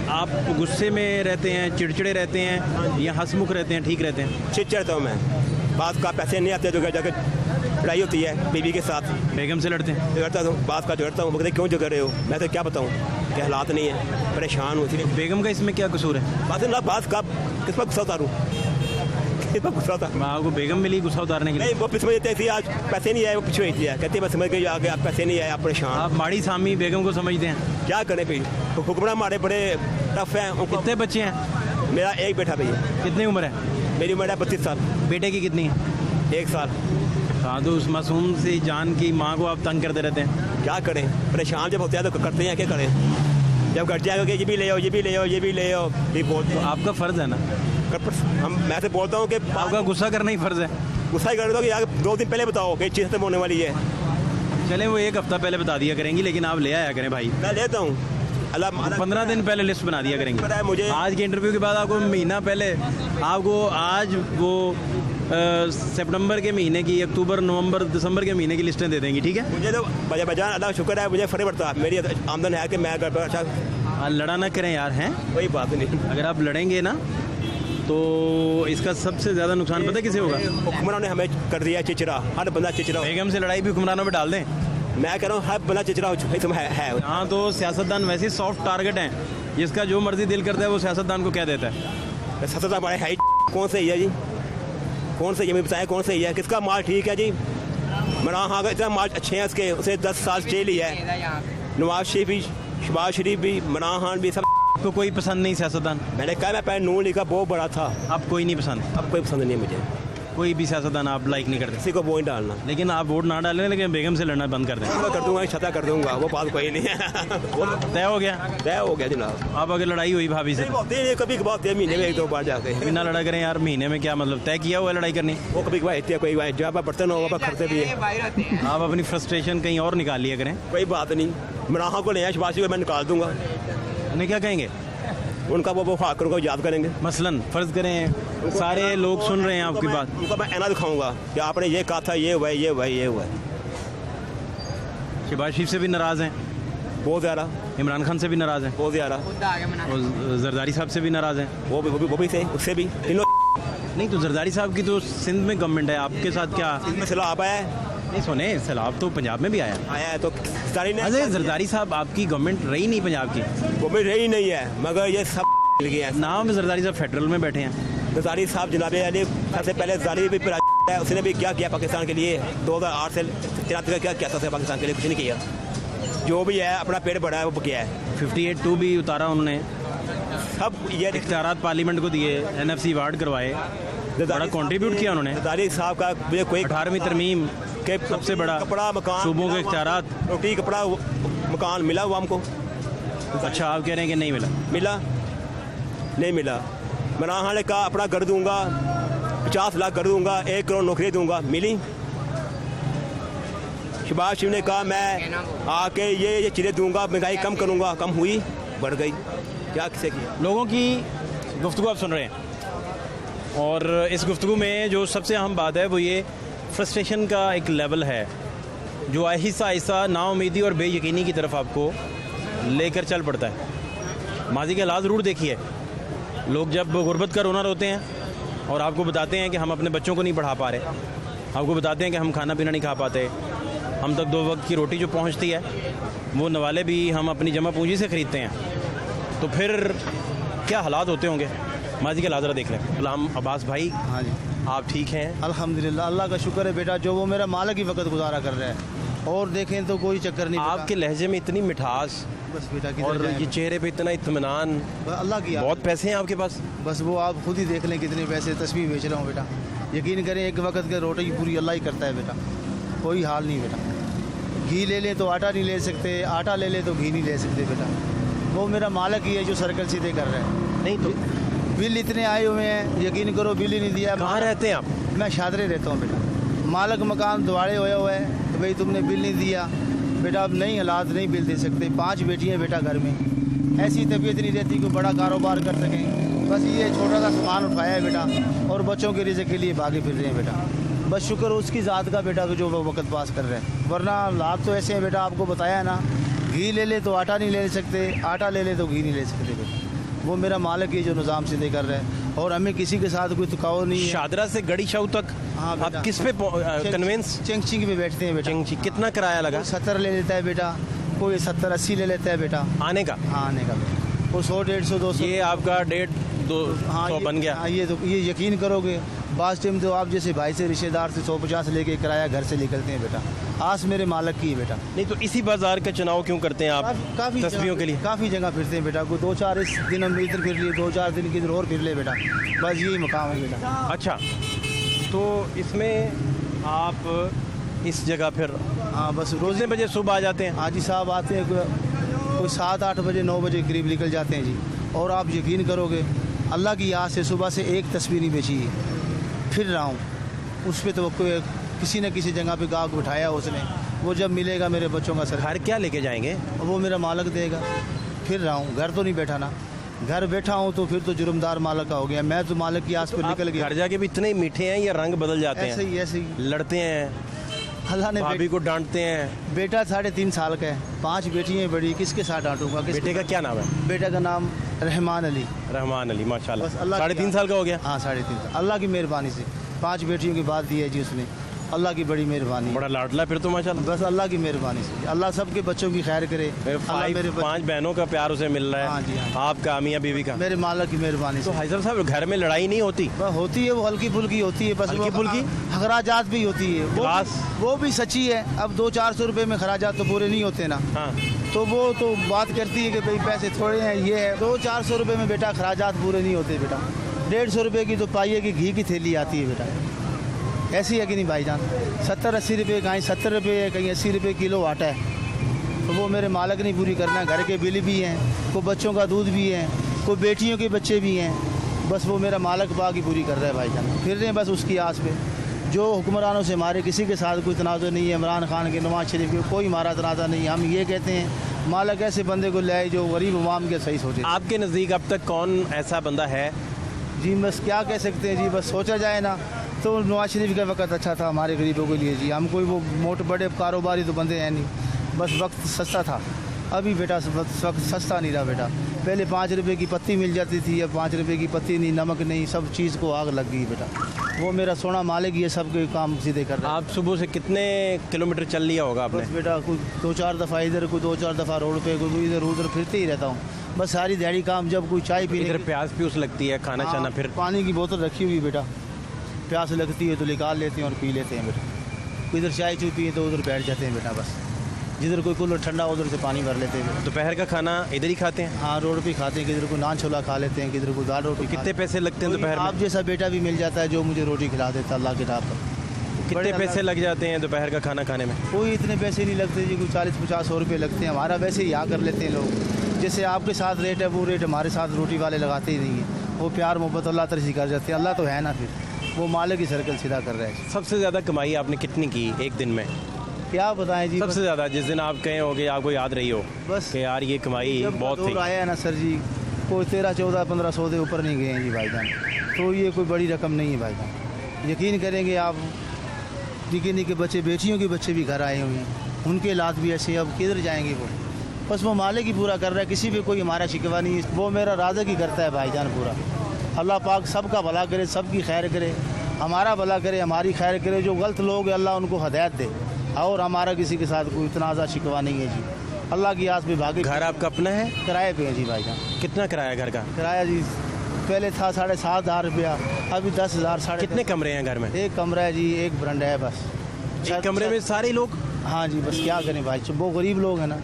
आप गुस्से में रहते हैं, चिड़चिड़े रहते हैं, या हंसमुख रहते हैं, ठीक रहते हैं? चिड़चिड़ता हूँ मैं। बात का पैसे नहीं आते तो घर जाकर लड़ाई होती है बीवी के साथ, बेगम से लड़ते हैं? झगड़ता हूँ, बात का झगड़ता हूँ। वो कहते क्यों झगड़ रहे हो? मैं तो क्या बताऊँ कि हालात नहीं है, परेशान हूँ इसलिए। बेगम का इसमें क्या कसूर है? बात ना, बात का किस पर गुस्सा उतारूँ? किस पर गुस्सा उतारूँ? आपको बेगम मिली गुस्सा उतारने के लिए? नहीं, वो पिछले देते थी, आज पैसे नहीं आए, वो पिछले देती है। कहती है मैं समझ गई, आगे आप पैसे नहीं आए, आप परेशान। आप माड़ी सामी बेगम को समझते हैं? क्या करें भाई, हुक्मरान हमारे बड़े टफ हैं। उनको कितने बच्चे हैं? मेरा एक बेटा भैया, कितनी उम्र है? मेरी उम्र है 32 साल। बेटे की कितनी है? 1 साल। हाँ, तो उस मासूम सी जान की माँ को आप तंग करते रहते हैं। क्या करें, परेशान जब होते हैं तो करते हैं, क्या करें? जब घर जाएगा कि ये भी ले आओ, ये भी ले आओ, ये भी ले आओ, ये बोलते तो आपका फ़र्ज़ है ना? हम, मैं तो बोलता हूँ कि आपका गुस्सा करना ही फ़र्ज़ है। गुस्सा ही कर दो कि यार 2 दिन पहले बताओ कि चीज़ खत्म होने वाली है। चलें, वो 1 हफ़्ता पहले बता दिया करेंगी, लेकिन आप ले आया करें भाई। मैं लेता हूँ, अल्लाह 15 दिन पहले लिस्ट बना दिया पता है करेंगे। मुझे। आज के इंटरव्यू के बाद आपको महीना पहले, आपको आज वो सितंबर के महीने की, अक्टूबर, नवंबर, दिसंबर के महीने की लिस्टें दे देंगी, ठीक है? मुझे तो बजान अल्लाह का शुक्र है, मुझे फ़र्क पड़ता है। मेरी आमदन है कि मैं घर पर अच्छा। लड़ा ना करें यार, हैं? कोई बात नहीं। अगर आप लड़ेंगे ना तो इसका सबसे ज़्यादा नुकसान पता है किसे होगा? हुक्मरानों ने हमें कर दिया चिचरा, हर बंदा चिचरा। बेगम से लड़ाई भी हुक्मरानों पे डाल दें। मैं कह रहा हूँ हर बंदा चिचरा है। हाँ, तो सियासतदान वैसे ही सॉफ्ट टारगेट हैं, जिसका जो मर्जी दिल करता है वो सियासतदान को कह देता है। सबसे हमारे है कौन सही है जी? कौन सही है? मुझे बताएं कौन सही है? किसका माल ठीक है जी? मरान हाँ, इतना माल अच्छे हैं उसके, उसे 10 साल जेल ही है। नवाज शरीफ भी, शहबाज शरीफ भी, मरान खान भी, सब। तो कोई पसंद नहीं सियासतदान? मैंने कहा मैं पहले नून लीग का बहुत बड़ा था, अब कोई नहीं पसंद? अब कोई पसंद नहीं है मुझे। कोई भी सियासतदान आप लाइक नहीं करते? किसी को वोट डालना, लेकिन आप वोट ना डालें, लेकिन बेगम से लड़ना बंद कर दें। मैं कर दूंगा, छता कर दूंगा, वो बात कोई नहीं है। वो तय हो गया? तय हो गया जनाब। आप अगर लड़ाई हुई भाभी से, कभी कभार महीने में 1-2 बार जाते हैं। बिना लड़ा करें यार, महीने में क्या मतलब तय किया हुआ है लड़ाई करनी? वो कभी कभार इतनी कोई बात, जहाँ पर बर्तन हो वहाँ पर खर्चे भी है। आप अपनी फ्रस्ट्रेशन कहीं और निकाल लिया करें। कोई बात नहीं, मराहा को नहीं, शहबाज को मैं निकाल दूंगा। उन्हें क्या कहेंगे? उनका वो फाकर को याद करेंगे। मसलन फ़र्ज़ करें सारे लोग सुन रहे हैं आपकी बात, उनको मैं ऐना दिखाऊंगा कि आपने ये कहा था, ये हुआ, ये हुआ, ये हुआ। शहबाज शरीफ से भी नाराज़ हैं, बहुत ज़्यादा। इमरान खान से भी नाराज़ हैं, बहुत ज़्यादा। और जरदारी साहब से भी नाराज़ हैं। वो भी थे, उससे भी तीनों। नहीं, तो जरदारी साहब की तो सिंध में गवर्नमेंट है, आपके साथ क्या? में सैलाब आया है। नहीं सुने, सैलाब तो पंजाब में भी आया। आया है तो सारी ने। अरे जरदारी साहब, आपकी गवर्नमेंट रही नहीं पंजाब की? वो भी रही नहीं है, मगर ये सब मिल गया है। नाम जरदारी साहब फेडरल में बैठे हैं। जरदारी साहब जनाबे अली सबसे पहले जरदारी भी है, उसने भी क्या किया पाकिस्तान के लिए? 2008 से 13 का क्या किया था पाकिस्तान के लिए? कुछ नहीं किया। जो भी है अपना पेड़ बढ़ा है वो किया है। 58-2 भी उतारा उन्होंने, सब ये इख्तियारात पार्लियामेंट को दिए, NFC अवार्ड करवाए, बड़ा कंट्रीब्यूट किया उन्होंने। जरदारी साहब का मुझे कोई 18वीं तरमीम के सबसे बड़ा कपड़ा मकान, सूबों के इख्तियारात, रोटी कपड़ा मकान मिला हुआ हमको। अच्छा, आप कह रहे हैं कि नहीं मिला? मिला नहीं मिला? मराहा ने कहा अपना कर दूंगा, 50 लाख कर दूंगा, 1 करोड़ नौकरी दूंगा, मिली? शहबाज शरीफ ने कहा मैं आके ये चीज़ें दूंगा, महंगाई कम करूंगा, कम हुई, बढ़ गई। क्या किसे किया? लोगों की गुफ्तगू आप सुन रहे हैं, और इस गुफ्तगू में जो सबसे अहम बात है वो ये फ्रस्ट्रेशन का एक लेवल है जो आहिस्ता आहिस्ता नाउमीदी और बेयकीनी की तरफ आपको लेकर चल पड़ता है। माजी के हालात ज़रूर देखिए, लोग जब गुर्बत का रोना रोते हैं और आपको बताते हैं कि हम अपने बच्चों को नहीं पढ़ा पा रहे, आपको बताते हैं कि हम खाना पीना नहीं खा पाते, हम तक 2 वक्त की रोटी जो पहुंचती है वो नवाले भी हम अपनी जमा पूंजी से ख़रीदते हैं, तो फिर क्या हालात होते होंगे? माजी के हालात ज़रा देख लें। गुलाम अब्बास भाई, हाँ जी, आप ठीक हैं? अल्हम्दुलिल्लाह, अल्लाह का शुक्र है बेटा, जो वो मेरा मालिक ही वक्त गुजारा कर रहा है। और देखें तो कोई चक्कर नहीं बेटा। आपके लहजे में इतनी मिठास बस बेटा किधर और जाएं ये चेहरे पे इतना इत्मीनान, बस अल्लाह की बहुत पैसे हैं आपके पास। बस वो आप खुद ही देख लें कितने पैसे तस्वीर बेच रहा हूँ बेटा। यकीन करें एक वक्त के रोटी पूरी अल्लाह ही करता है बेटा, कोई हाल नहीं बेटा। घी ले लें तो आटा नहीं ले सकते, आटा ले लें तो घी नहीं ले सकते बेटा। वो मेरा मालिक ही है जो सर्कल सीधे कर रहा है। नहीं तो बिल इतने आए हुए हैं, यकीन करो बिल ही नहीं दिया। कहाँ रहते हैं आप? मैं शादरे रहता हूँ बेटा। मालिक मकान दुआड़े हुए हुए हैं तो भाई तुमने बिल नहीं दिया बेटा, अब नहीं हालात नहीं बिल दे सकते। 5 बेटियाँ बेटा घर में, ऐसी तबीयत नहीं रहती कि बड़ा कारोबार कर सकें। बस ये छोटा सा सामान उठाया है बेटा और बच्चों के रिज़्क़ के लिए भागे फिर रहे हैं बेटा। बस शुक्र उसकी ज़ात का बेटा जो वो वक्त पास कर रहे हैं, वरना हालात तो ऐसे हैं बेटा। आपको बताया है ना, घी ले ले तो आटा नहीं ले सकते, आटा ले ले तो घी नहीं ले सकते बेटा। वो मेरा मालिक ही जो निज़ाम सीधे कर रहे हैं और हमें किसी के साथ कोई थकाव नहीं है। शादरा से गड़ी शाह तक हाँ बेटा। आप किस पे कन्वेंस? चिंग पे बैठते हैं बेटा। चिंग कितना किराया लगा? 70 ले लेता है बेटा, कोई 70-80 ले लेता है बेटा आने का? हाँ आने का बेटा। वो 100-150-200 ये आपका 150-200 बन गया। हाँ ये यकीन करोगे बास टाइम तो आप जैसे भाई से रिश्तेदार से 150 लेके किराया घर से निकलते हैं बेटा। आस मेरे मालिक की है बेटा। नहीं तो इसी बाजार का चुनाव क्यों करते हैं आप काफ़ी तस्वीरों के लिए? काफ़ी जगह फिरते हैं बेटा। कोई 2-4 इस दिन हम इधर फिर लिए, 2-4 दिन किधर और फिर ले बेटा। बस यही मकाम है बेटा। अच्छा, तो इसमें आप इस जगह फिर हाँ बस रोज़ कितने बजे सुबह आ जाते हैं? हाजी साहब आते हैं कोई 7-8 बजे 9 बजे करीब निकल जाते हैं जी। और आप यकीन करोगे अल्लाह की याद से सुबह से एक तस्वीर नहीं बेची है। फिर रहा हूँ उस पर तो किसी न किसी जगह पे गाहक बिठाया उसने, वो जब मिलेगा मेरे बच्चों का सर घर क्या लेके जाएंगे? वो मेरा मालिक देगा। फिर रहा हूँ, घर तो नहीं बैठा ना। घर बैठा हूँ तो फिर तो जुर्मदार मालिक का हो गया। मैं तो मालिक की आस पर निकल गया। घर जाके भी इतने मीठे हैं या रंग बदल जाते ऐसे हैं? ही ऐसे ही लड़ते हैं, अल्लाह ने भाभी को डांटते हैं। बेटा 3.5 साल का है, 5 बेटियाँ बड़ी, किसके साथ डांटूंगा? बेटे का क्या नाम है? बेटा का नाम रहमान अली। रहमान अली, माशाल्लाह। बस अल्लाह 3.5 साल का हो गया? हाँ 3.5 साल, अल्लाह की मेहरबानी से 5 बेटियों की बात दी है जी उसने। अल्लाह की बड़ी मेहरबानी। बड़ा लाडला फिर तो माशाल्लाह। बस अल्लाह की मेहरबानी से अल्लाह सबके बच्चों की खैर करे। अल्लाह मेरे 5 बहनों का प्यार उसे मिल रहा है। हाँ जी, हाँ। आपका मियाँ बीवी का? मेरे मालिक की मेहरबानी तो से। हाइजर साहब घर में लड़ाई नहीं होती? बस होती है, वो हल्की फुल्की होती है। बस हल्की फुल्की? खराजात भी होती है वो भी सच्ची है। अब 200-400 रुपये में खराजात तो पूरे नहीं होते ना। हाँ, तो वो तो बात करती है कि भाई पैसे थोड़े हैं, ये है। 200-400 रुपये में बेटा खराजात पूरे नहीं होते बेटा। 150 रुपये की तो पाइए की घी की थैली आती है बेटा। ऐसी है कि नहीं भाईजान? 70-80 रुपये, कहीं 70 रुपये है, कहीं 80 रुपये किलो आटा है। तो वो मेरे मालिक नहीं पूरी करना। घर के बिल भी हैं, कोई बच्चों का दूध भी है, कोई बेटियों के बच्चे भी हैं। बस वो मेरा मालिक बाकी पूरी कर रहा है भाईजान। फिर रहे हैं बस उसकी आस पे। जो हुक्मरानों से हमारे किसी के साथ कोई तनाज़ा नहीं है। इमरान खान के, नवाज शरीफ के, कोई हमारा तनाज़ा नहीं है। हम ये कहते हैं मालिक ऐसे बंदे को लाए जो गरीब अवाम के सही सोचे। आपके नज़दीक अब तक कौन ऐसा बंदा है? जी बस क्या कह सकते हैं जी, बस सोचा जाए ना तो नवाज शरीफ का वक्त अच्छा था हमारे गरीबों के लिए जी। हम कोई वो मोटे बड़े कारोबारी तो बंदे हैं नहीं, बस वक्त सस्ता था। अभी बेटा वक्त सस्ता नहीं रहा बेटा। पहले 5 रुपये की पत्ती मिल जाती थी, अब 5 रुपये की पत्ती नहीं, नमक नहीं, सब चीज़ को आग लग गई बेटा। वो मेरा सोना मालिक ये सब के काम सीधे कर रहा है। आप सुबह से कितने किलोमीटर चल लिया होगा आपने? बस बेटा कोई 2-4 दफ़ा इधर, कोई 2-4 दफ़ा रोड पे, कोई इधर उधर फिरते ही रहता हूँ। बस सारी दिहाड़ी काम। जब कोई चाय पीने इधर प्यास प्यूस लगती है, खाना चाना, फिर पानी की बोतल रखी हुई बेटा। प्यास लगती है तो निकाल लेते हैं और पी लेते हैं बेटा। इधर चाय चू पिए तो उधर बैठ जाते हैं बेटा। बस जिधर कोई कूलर ठंडा उधर से पानी भर लेते हैं। दोपहर का खाना इधर ही खाते हैं? हाँ रोड पे खाते हैं, किधर को नान छोला खा लेते हैं, किधर को दाल रोटी। कितने पैसे लगते हैं दोपहर आप में? जैसा बेटा भी मिल जाता है जो मुझे रोटी खिला देता है अल्लाह के नाम पर। कितने पैसे लग जाते हैं दोपहर का खाना खाने में? कोई इतने पैसे नहीं लगते जी, कोई 40-50-100 रुपये लगते हैं। हमारा वैसे ही यहाँ कर लेते हैं लोग। जैसे आपके साथ रेट है वो रेट हमारे साथ रोटी वाले लगाते ही नहीं है। वो प्यार मोहब्बत अल्लाह तरह से कर जाते हैं। अल्लाह तो है ना, फिर वो मालिक की सर्कल सीधा कर रहा है। सबसे ज़्यादा कमाई आपने कितनी की एक दिन में? क्या बताएं जी, सबसे ज़्यादा जिस दिन आप कहे होगे, आपको याद रही हो बस कि यार ये कमाई जब बहुत दौर थी? आया है ना सर जी, कोई 13-14-1500 के ऊपर नहीं गए हैं जी भाईजान। तो ये कोई बड़ी रकम नहीं है भाईजान। यकीन करेंगे आप, निके निके बच्चे, बेटियों के बच्चे भी घर आए हुए हैं, उनके हालात भी ऐसे। अब किधर जाएंगे वो? बस वो मालिक ही पूरा कर रहा है। किसी पे कोई हमारा शिकवा नहीं है। वो मेरा राज़क ही करता है भाईजान पूरा। अल्लाह पाक सबका भला करे, सबकी खैर करे, हमारा भला करे, हमारी खैर करे। जो गलत लोग हैं अल्लाह उनको हदायत दे। और हमारा किसी के साथ कोई तनाज़ा शिकवा नहीं है जी। अल्लाह की आस पे भागे। घर आपका अपना है? किराए पे है जी भाईजान। कितना किराया घर का? किराया जी पहले था 7,500 रुपया, अभी 10,000। कितने कमरे हैं घर में? एक कमरा है जी, एक बरंडा है बस। एक कमरे में सारे लोग? हाँ जी, बस क्या करें भाई, वो गरीब लोग हैं ना,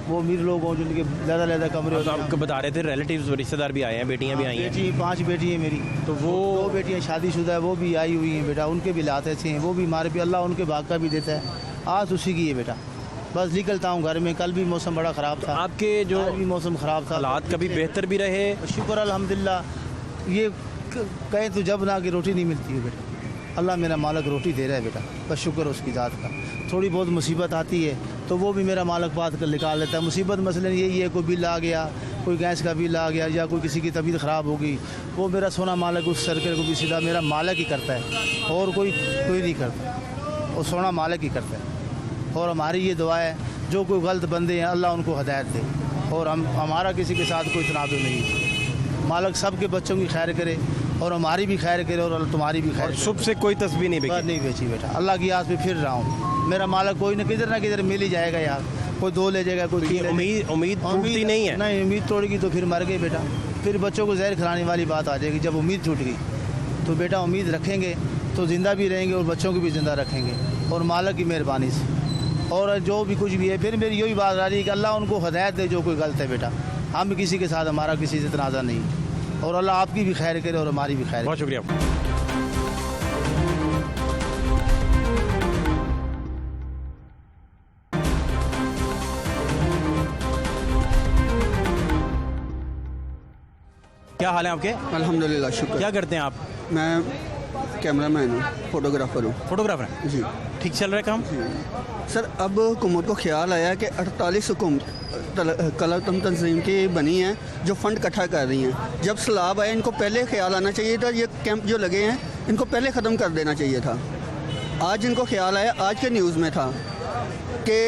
वो अमीर लोग हों जिनके ज़्यादा कमरे होते तो हैं। आपको बता रहे थे रिलेटिव्स रिश्तेदार भी आए हैं, बेटियां भी आई हैं। बेटी 5 बेटी है मेरी, तो वो 2 बेटियाँ शादीशुदा है, वो भी आई हुई हैं बेटा, उनके भी लाते अच्छे हैं, वो भी हमारे पे अल्लाह उनके भाग का भी देता है। आज उसी की है बेटा, बस निकलता हूँ घर में। कल भी मौसम बड़ा ख़राब था, आपके जो आज भी मौसम ख़राब था, हालात कभी बेहतर भी रहे। शुक्र अल्हम्दुलिल्लाह। ये कहें तो जब ना कि रोटी नहीं मिलती है बेटा, अल्लाह मेरा मालिक रोटी दे रहा है बेटा, बस शुक्र उसकी ज़ात का। थोड़ी बहुत मुसीबत आती है तो वो भी मेरा मालिक बात कर निकाल लेता है। मुसीबत मसलन यही है, कोई बिल आ गया, कोई गैस का बिल आ गया, या कोई किसी की तबीयत ख़राब हो गई, वो मेरा सोना मालिक उस सर्कल को भी सीधा मेरा मालिक ही करता है, और कोई नहीं करता, वो सोना मालिक ही करता है। और हमारी ये दुआ है, जो कोई गलत बंदे हैं अल्लाह उनको हिदायत दे, और हमारा किसी के साथ कोई तनाज़ुर नहीं है। मालिक सब के बच्चों की खैर करे, और हमारी भी खैर करे, और तुम्हारी भी खैर करे। सुबह से कोई तस्वीर नहीं बस बिकी। नहीं बेची बेटा, अल्लाह की आस पे फिर रहा हूँ। मेरा मालिक कोई ना किधर मिल ही जाएगा यार, कोई 2 ले जाएगा, कोई 3 ले जाएगा। उम्मीद टूटती नहीं है। नहीं, उम्मीद तोड़ेगी तो फिर मर गए बेटा, फिर बच्चों को जहर खिलाने वाली बात आ जाएगी। जब उम्मीद टूट गई तो बेटा उम्मीद रखेंगे तो ज़िंदा भी रहेंगे, और बच्चों को भी ज़िंदा रखेंगे, और मालिक की मेहरबानी से। और जो भी कुछ भी है, फिर मेरी यही बात आ रही है कि अल्लाह उनको हिदायत दे जो कोई गलत है बेटा। हम किसी के साथ, हमारा किसी से तनाज़ा नहीं, और अल्लाह आपकी भी खैर करे और हमारी भी खैर करे। बहुत शुक्रिया आपका। क्या हाल है आपके? अल्हम्दुलिल्लाह, शुक्र। क्या करते हैं आप? मैं कैमरामैन हूँ, फोटोग्राफर हूँ। फोटोग्राफर हैं? जी ठीक चल रहा है काम? सर, अब हुकूमत को ख्याल आया कि 48 कलम तंजीम की बनी हैं जो फ़ंड इकट्ठा कर रही हैं। जब सैलाब आया, इनको पहले ख्याल आना चाहिए था, ये कैंप जो लगे हैं इनको पहले ख़त्म कर देना चाहिए था। आज इनको ख्याल आया, आज के न्यूज़ में था कि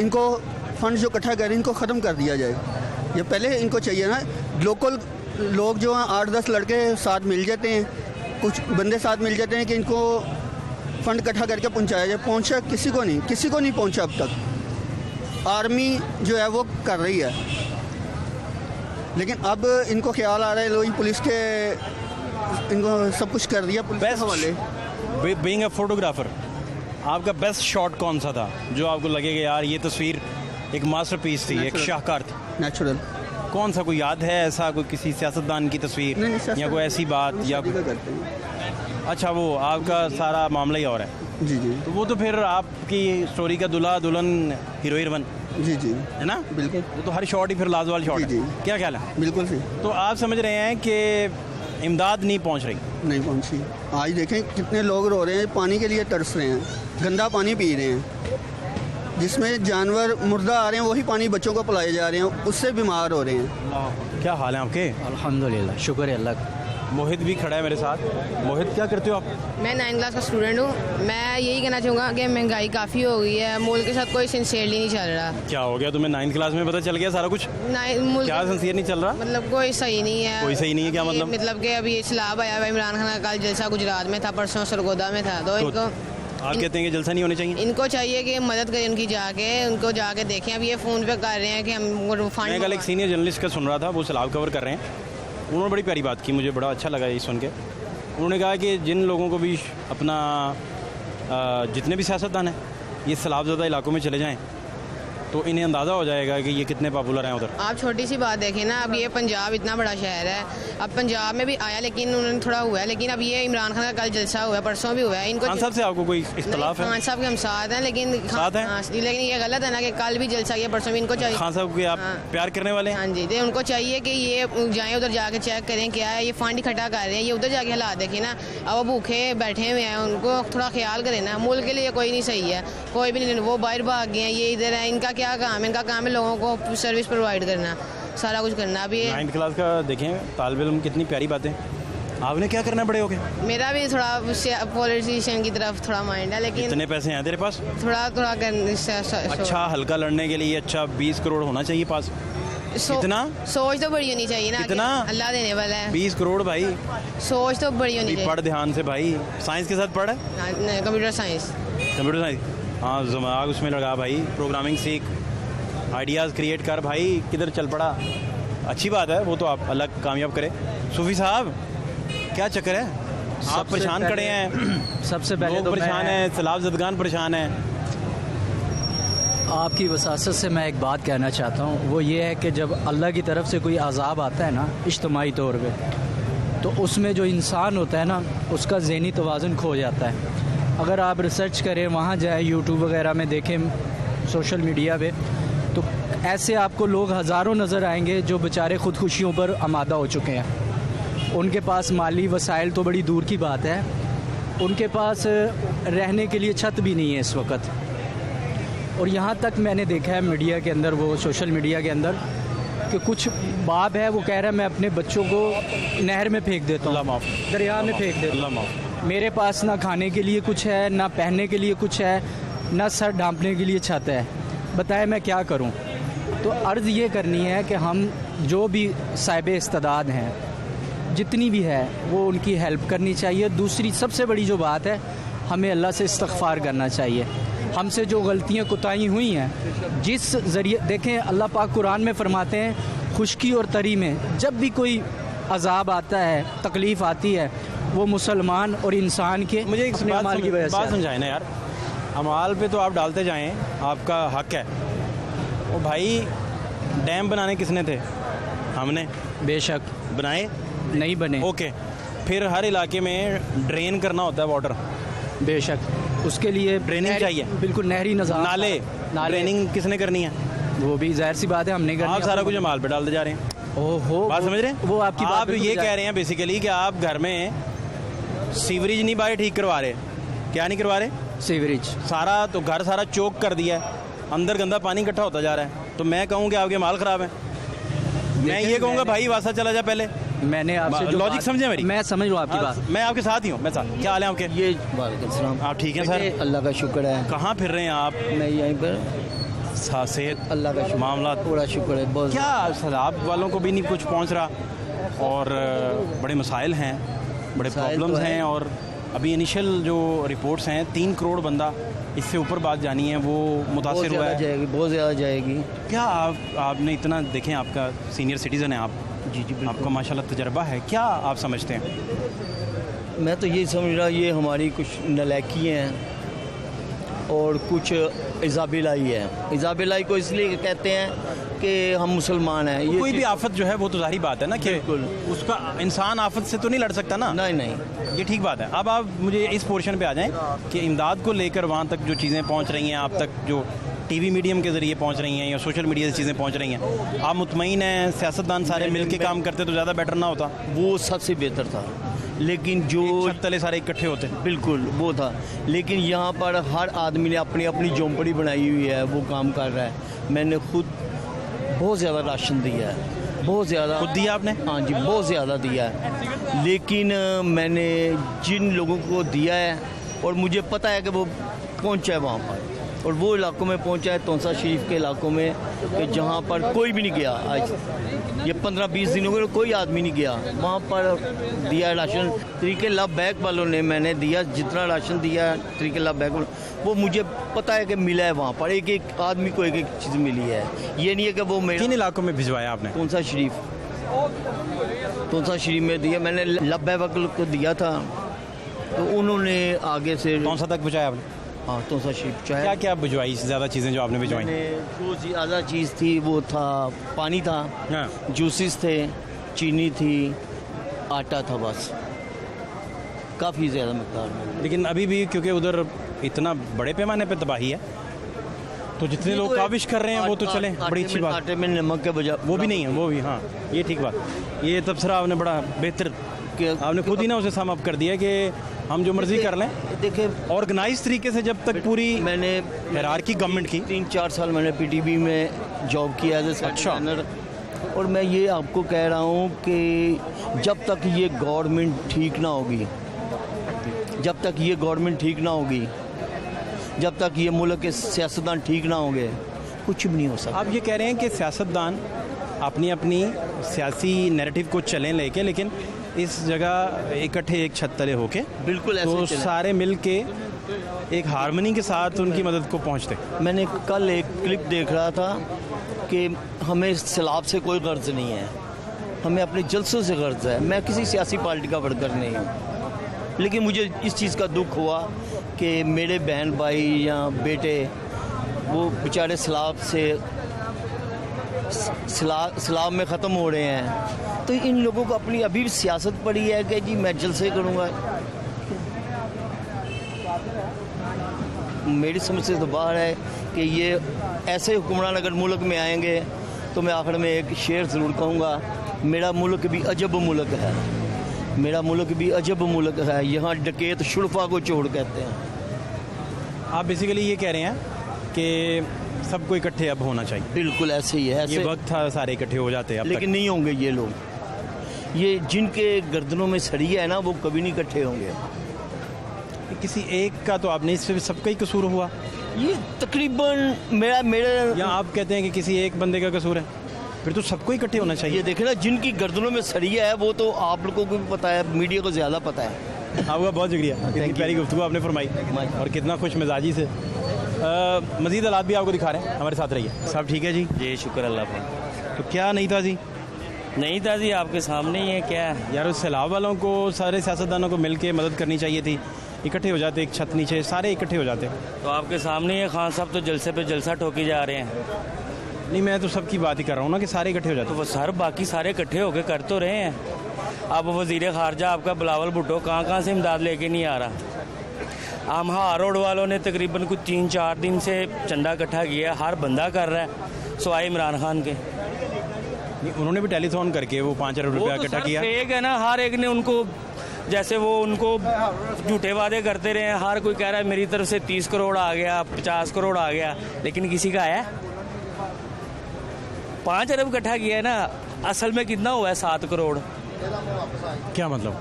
इनको फ़ंड जो इकट्ठा कर रहे हैं इनको ख़त्म कर दिया जाए। ये पहले इनको चाहिए ना, लोकल लोग जो हैं 8-10 लड़के साथ मिल जाते हैं, कुछ बंदे साथ मिल जाते हैं कि इनको फ़ंड इकट्ठा करके पहुंचाया जाए। पहुंचा किसी को नहीं पहुंचा अब तक। आर्मी जो है वो कर रही है, लेकिन अब इनको ख्याल आ रहा है, लोग पुलिस के इनको सब कुछ कर दिया पुलिस के हवाले। बीइंग अ फोटोग्राफर, आपका बेस्ट शॉट कौन सा था जो आपको लगेगा यार ये तस्वीर एक मास्टरपीस थी, एक शाहकार थी? नेचुरल। कौन सा कोई याद है ऐसा, कोई किसी सियासतदान की तस्वीर नहीं, या कोई ऐसी बात या शादी का करते हैं। अच्छा, वो आपका सारा मामला ही और है। जी तो वो तो फिर आपकी स्टोरी का दूल्हा दुल्हन हीरो हीरोइन जी है ना? बिल्कुल। वो तो हर शॉट ही फिर लाजवाल शॉट है। जी। क्या ख्याल है? बिल्कुल सही। तो आप समझ रहे हैं कि इमदाद नहीं पहुंच रही? नहीं पहुंची। आज देखें कितने लोग रो रहे हैं, पानी के लिए तरस रहे हैं, गंदा पानी पी रहे हैं, जिसमें जानवर मुर्दा आ रहे हैं, वही पानी बच्चों को पिलाए जा रहे हैं, उससे बीमार हो रहे हैं। क्या हाल है आपके? अल्हम्दुलिल्लाह, शुक्र है अल्लाह का। मोहित भी खड़ा है मेरे साथ। मोहित, क्या करते हो आप? मैं 9th क्लास का स्टूडेंट हूँ। मैं यही कहना चाहूँगा कि महंगाई काफ़ी हो गई है, मुल्क के साथ कोई सिंसियरली नहीं चल रहा। क्या हो गया तुम्हें? 9th क्लास में पता चल गया सारा कुछ? मुल्क क्या सिंसियर नहीं चल रहा? मतलब कोई सही नहीं है। कोई सही नहीं है? क्या मतलब? मतलब कि अभी सैलाब आया हुआ, इमरान खान का कल जलसा गुजरात में था, परसों सरगोदा में था, तो इनको आप कहते हैं कि जलसा नहीं होने चाहिए? इनको चाहिए कि मदद करें उनकी, उनको जाके देखें। अब ये फ़ोन पे कर रहे हैं कि हम फंड। मैं कल एक सीनियर जर्नलिस्ट का सुन रहा था, वो सैलाब कवर कर रहे हैं। उन्होंने बड़ी प्यारी बात की, मुझे बड़ा अच्छा लगा ये सुन के। उन्होंने कहा कि जिन लोगों को भी अपना जितने भी सियासतदान हैं ये सैलाबज़दा इलाकों में चले जाएं तो इन्हें अंदाज़ा हो जाएगा कि ये कितने पॉपुलर हैं उधर। आप छोटी सी बात देखें ना, अब ये पंजाब इतना बड़ा शहर है, अब पंजाब में भी आया लेकिन उन्होंने थोड़ा हुआ है, लेकिन अब ये इमरान खान का कल जलसा हुआ है, परसों भी हुआ है। इनको खान साहब से आपको कोई इख्तलाफ है? खान साहब के हम साथ हैं, लेकिन लेकिन ये गलत है ना कि कल भी जलसा किया, परसों भी। इनको चाहिए खान साहब के आप प्यार करने वाले हैं? हाँ जी, तो उनको चाहिए कि ये जाएँ उधर जाके चेक करें क्या है, ये फंड इकट्ठा कर रहे हैं, ये उधर जाके हालात देखें ना। अब वो भूखे बैठे हुए हैं, उनको थोड़ा ख्याल करें ना। मुल्क के लिए कोई नहीं सही है, कोई भी नहीं। वो बाहर भाग गए हैं, ये इधर है। इनका क्या काम है? इनका काम है लोगों को सर्विस प्रोवाइड करना, सारा कुछ करना। अभी 9th क्लास का देखें तालिब इल्म, कितनी प्यारी बातें। आपने क्या करना बड़े हो गए? मेरा भी थोड़ा पॉलिटिशियन की तरफ थोड़ा माइंड है, लेकिन इतने पैसे हैं तेरे पास? थोड़ा अच्छा हल्का लड़ने के लिए अच्छा 20 करोड़ होना चाहिए पास। इतना सोच तो बड़ी होनी चाहिए ना। इतना अल्लाह देने वाला है। 20 करोड़ भाई, सोच तो बड़ी होनी चाहिए। पढ़ ध्यान से भाई, साइंस के साथ पढ़। Computer science. कंप्यूटर साइंस, हाँ, दिमाग उसमें लगा भाई, प्रोग्रामिंग सीख, आइडियाज़ क्रिएट कर भाई। किधर चल पड़ा? अच्छी बात है, वो तो आप अलग कामयाब करें। सूफी साहब, क्या चक्कर है? आप परेशान खड़े हैं। सबसे पहले लोग तो परेशान हैं, सैलाब ज़दगान परेशान हैं। आपकी वसासत से मैं एक बात कहना चाहता हूँ, वो ये है कि जब अल्लाह की तरफ से कोई अज़ाब आता है ना इज्तिमाई तौर पे, तो उसमें जो इंसान होता है ना उसका ज़हनी तवाज़ुन खो जाता है। अगर आप रिसर्च करें, वहाँ जाए यूट्यूब वगैरह में देखें, सोशल मीडिया पे, तो ऐसे आपको लोग हज़ारों नज़र आएंगे जो बेचारे ख़ुदकुशियों पर आमादा हो चुके हैं। उनके पास माली वसाइल तो बड़ी दूर की बात है, उनके पास रहने के लिए छत भी नहीं है इस वक्त। और यहाँ तक मैंने देखा है मीडिया के अंदर, वो सोशल मीडिया के अंदर, कि कुछ बाप है वो कह रहा है मैं अपने बच्चों को नहर में फेंक देता हूँ, दरिया में फेंक देता हूँ। मेरे पास ना खाने के लिए कुछ है, ना पहनने के लिए कुछ है, ना सर ढांपने के लिए छत है। बताए मैं क्या करूँ? तो अर्ज़ ये करनी है कि हम जो भी साहिब इस्तेदाद हैं, जितनी भी है, वो उनकी हेल्प करनी चाहिए। दूसरी सबसे बड़ी जो बात है, हमें अल्लाह से इस्तग़फ़ार करना चाहिए। हमसे जो गलतियाँ कोताही हुई हैं, जिस ज़रिए देखें अल्लाह पाक कुरान में फरमाते हैं, खुश्की और तरी में जब भी कोई अज़ाब आता है, तकलीफ़ आती है, वो मुसलमान और इंसान के मुझे एक अपने अमाल की वजह से बात समझाए ना यार, अमाल पे तो आप डालते जाएं, आपका हक है। वो भाई डैम बनाने किसने थे? हमने। बेशक बनाए नहीं बने। ओके, फिर हर इलाके में ड्रेन करना होता है वाटर, बेशक उसके लिए ड्रेनिंग चाहिए, बिल्कुल नहरी निज़ाम, नाले ड्रेनिंग किसने करनी है? वो भी जाहिर सी बात है हमने करनी। आप सारा कुछ अमाल पे डालते जा रहे हैं। ओहो, बात समझ रहे हैं? वो आपकी बात आप ये कह रहे हैं बेसिकली कि आप घर में सीवरेज नहीं बाहर ठीक करवा रहे। क्या नहीं करवा रहे? सीवरेज सारा तो घर सारा चोक कर दिया है, अंदर गंदा पानी इकट्ठा होता जा रहा है। तो मैं कहूँ कि आपके माल ख़राब है। मैं ये कहूँगा भाई वासा चला जा पहले। मैंने आपसे लॉजिक समझे मेरी? मैं समझ रहा हूँ आपकी बात। मैं आपके साथ ही हूँ। मैं साथ। क्या हाल है आपके? ये वालेकुम सलाम। आप ठीक हैं सर? अल्लाह का शुक्र है। कहाँ फिर रहे हैं आप? मैं यहीं पर। सेहत अल्लाह का शुक्र, मामला पूरा शुक्र है। बहुत क्या सैलाब वालों को भी नहीं कुछ पहुँच रहा, और बड़े मसाइल हैं, बड़े प्रॉब्लम्स हैं। और अभी इनिशियल जो रिपोर्ट्स हैं 3 करोड़ बंदा, इससे ऊपर बात जानी है, वो मुतासिर हुआ है। जाएगी, बहुत ज़्यादा जाएगी। क्या आपने इतना देखें, आपका सीनियर सिटीज़न है आप, जी जी, आपका माशाल्लाह तजर्बा है, क्या आप समझते हैं? मैं तो ये समझ रहा, ये हमारी कुछ नलायकी हैं और कुछ इजाबिलाई है। इजाबिलाई को इसलिए कहते हैं कि हम मुसलमान हैं। ये कोई भी आफत जो है वो तो जाहिर बात है ना कि उसका इंसान आफत से तो नहीं लड़ सकता ना। नहीं, ये ठीक बात है। अब आप मुझे इस पोर्शन पे आ जाएं कि इमदाद को लेकर वहाँ तक जो चीज़ें पहुँच रही हैं, आप तक जो टीवी मीडियम के ज़रिए पहुँच रही हैं या सोशल मीडिया से चीज़ें पहुँच रही हैं, आप मुतमईन हैं सियासतदान सारे मिल के काम करते तो ज़्यादा बेटर ना होता? वो सबसे बेहतर था, लेकिन जो तले सारे इकट्ठे होते, बिल्कुल वो था। लेकिन यहाँ पर हर आदमी ने अपनी अपनी झोंपड़ी बनाई हुई है, वो काम कर रहा है। मैंने खुद बहुत ज़्यादा राशन दिया है, बहुत ज़्यादा। खुद दिया आपने? हाँ जी, बहुत ज़्यादा दिया है। लेकिन मैंने जिन लोगों को दिया है और मुझे पता है कि वो पहुँचा है वहाँ पर, और वो इलाकों में पहुँचा है, तोंसा शरीफ के इलाकों में, कि जहाँ पर कोई भी नहीं गया। आज ये 15-20 दिनों में कोई आदमी नहीं गया वहाँ पर। दिया राशन तरीके ला बैग वालों ने, मैंने दिया जितना राशन दिया तरीके ला बैग वालों, वो मुझे पता है कि मिला है वहाँ पर। एक एक आदमी को एक एक चीज़ मिली है। ये नहीं है कि वो किन इलाकों में भिजवाया आपने? तोंसा शरीफ में दिया मैंने, लब्बे वकल को दिया था, तो उन्होंने आगे से तोंसा तक पहुँचाया आपने? हाँ, तोंसा शरीफ। क्या क्या भिजवाई ज़्यादा चीज़ें जो आपने भिजवाई? जो ज़्यादा चीज़ थी वो था पानी था, जूसेस थे, चीनी थी, आटा था, बस। काफ़ी ज़्यादा मकदार में। लेकिन अभी भी क्योंकि उधर इतना बड़े पैमाने पे तबाही है, तो जितने लोग काविश कर रहे हैं वो तो चलें, बड़ी अच्छी बात। आटे में नमक के बजाय वो भी नहीं है, वो भी। हाँ, ये ठीक बात। ये तबसरा आपने बड़ा बेहतर, आपने खुद ही ना उसे सम अप कर दिया कि हम जो मर्जी कर लें। देखिए, ऑर्गेनाइज तरीके से जब तक पूरी मैंने हिरारकी गवर्नमेंट की 3-4 साल मैंने पीटीबी में जॉब किया एज ए ट्रेनर, और मैं ये आपको कह रहा हूँ कि जब तक ये गवर्नमेंट ठीक ना होगी, जब तक ये गवर्नमेंट ठीक ना होगी, जब तक ये मुल्क के सियासतदान ठीक ना होंगे, कुछ भी नहीं हो सकता। आप ये कह रहे हैं कि सियासतदान अपनी अपनी सियासी नैरेटिव को चलें लेके, लेकिन इस जगह इकट्ठे एक छत तले होके बिल्कुल तो सारे मिल के एक हारमोनी के साथ उनकी मदद को पहुंचते। मैंने कल एक क्लिप देख रहा था कि हमें सैलाब से कोई गर्ज नहीं है, हमें अपने जलसों से गर्ज है। मैं किसी सियासी पार्टी का वर्कर नहीं हूँ, लेकिन मुझे इस चीज़ का दुख हुआ कि मेरे बहन भाई या बेटे वो बेचारे सलाब में ख़त्म हो रहे हैं। तो इन लोगों को अपनी अभी भी सियासत पड़ी है कि जी मैं जलसे करूँगा। मेरी समझ से तो बाहर है कि ये ऐसे हुक्मरान अगर मुल्क में आएंगे तो मैं आखिर में एक शेर ज़रूर कहूँगा, मेरा मुल्क भी अजब मुल्क है, मेरा मुल्क भी अजब मुल्क है, यहाँ डकैत शुरफा को चोर कहते हैं। आप बेसिकली ये कह रहे हैं कि सबको इकट्ठे अब होना चाहिए। बिल्कुल ऐसे ही है, ऐसे ये वक्त था सारे इकट्ठे हो जाते हैं अब लेकिन नहीं होंगे ये लोग, ये जिनके गर्दनों में सरिया है ना वो कभी नहीं इकट्ठे होंगे। किसी एक का तो आपने इससे सबका ही कसूर हुआ, ये तकरीबन मेरे या आप कहते हैं कि किसी एक बंदे का कसूर है, फिर तो सबको इकट्ठे होना चाहिए। ये देखे ना जिनकी गर्दनों में सरिया है वो तो आप लोगों को भी पता है, मीडिया को ज़्यादा पता है। आपका बहुत शुक्रिया, इतनी प्यारी गुफ्तगू आपने फरमाई और कितना खुश मिजाजी से। मज़ीद हालात भी आपको दिखा रहे हैं, हमारे साथ रहिए। सब ठीक है जी? जी शुक्र अल्लाह का। तो क्या नहीं था जी? नहीं था जी, आपके सामने ही है। क्या यार उस सैलाब वालों को, सारे सियासतदानों को मिल के मदद करनी चाहिए थी, इकट्ठे हो जाते, एक छत नीचे सारे इकट्ठे हो जाते। तो आपके सामने ही है, खान साहब तो जलसे पे जलसा ठोकी जा रहे हैं। नहीं, मैं तो सबकी बात ही कर रहा हूँ ना कि सारे इकट्ठे हो जाते। तो वो सर बाकी सारे इकट्ठे होकर कर तो रहे हैं। अब वज़ीर ख़ारजा आपका बिलावल भुट्टो कहाँ से इमदाद लेके नहीं आ रहा। आमहा रोड वालों ने तकरीबन कुछ 3-4 दिन से चंदा इकट्ठा किया, हर बंदा कर रहा है सिवाय इमरान खान के। उन्होंने भी टेलीथॉन करके वो 5 अरब रुपया इकट्ठा किया। फेक है ना, हर एक ने उनको जैसे वो उनको झूठे वादे करते रहे हैं। हर कोई कह रहा है मेरी तरफ से 30 करोड़ आ गया, 50 करोड़ आ गया, लेकिन किसी का आया 5 अरब इकट्ठा किया है ना, असल में कितना हुआ है 7 करोड़। क्या मतलब?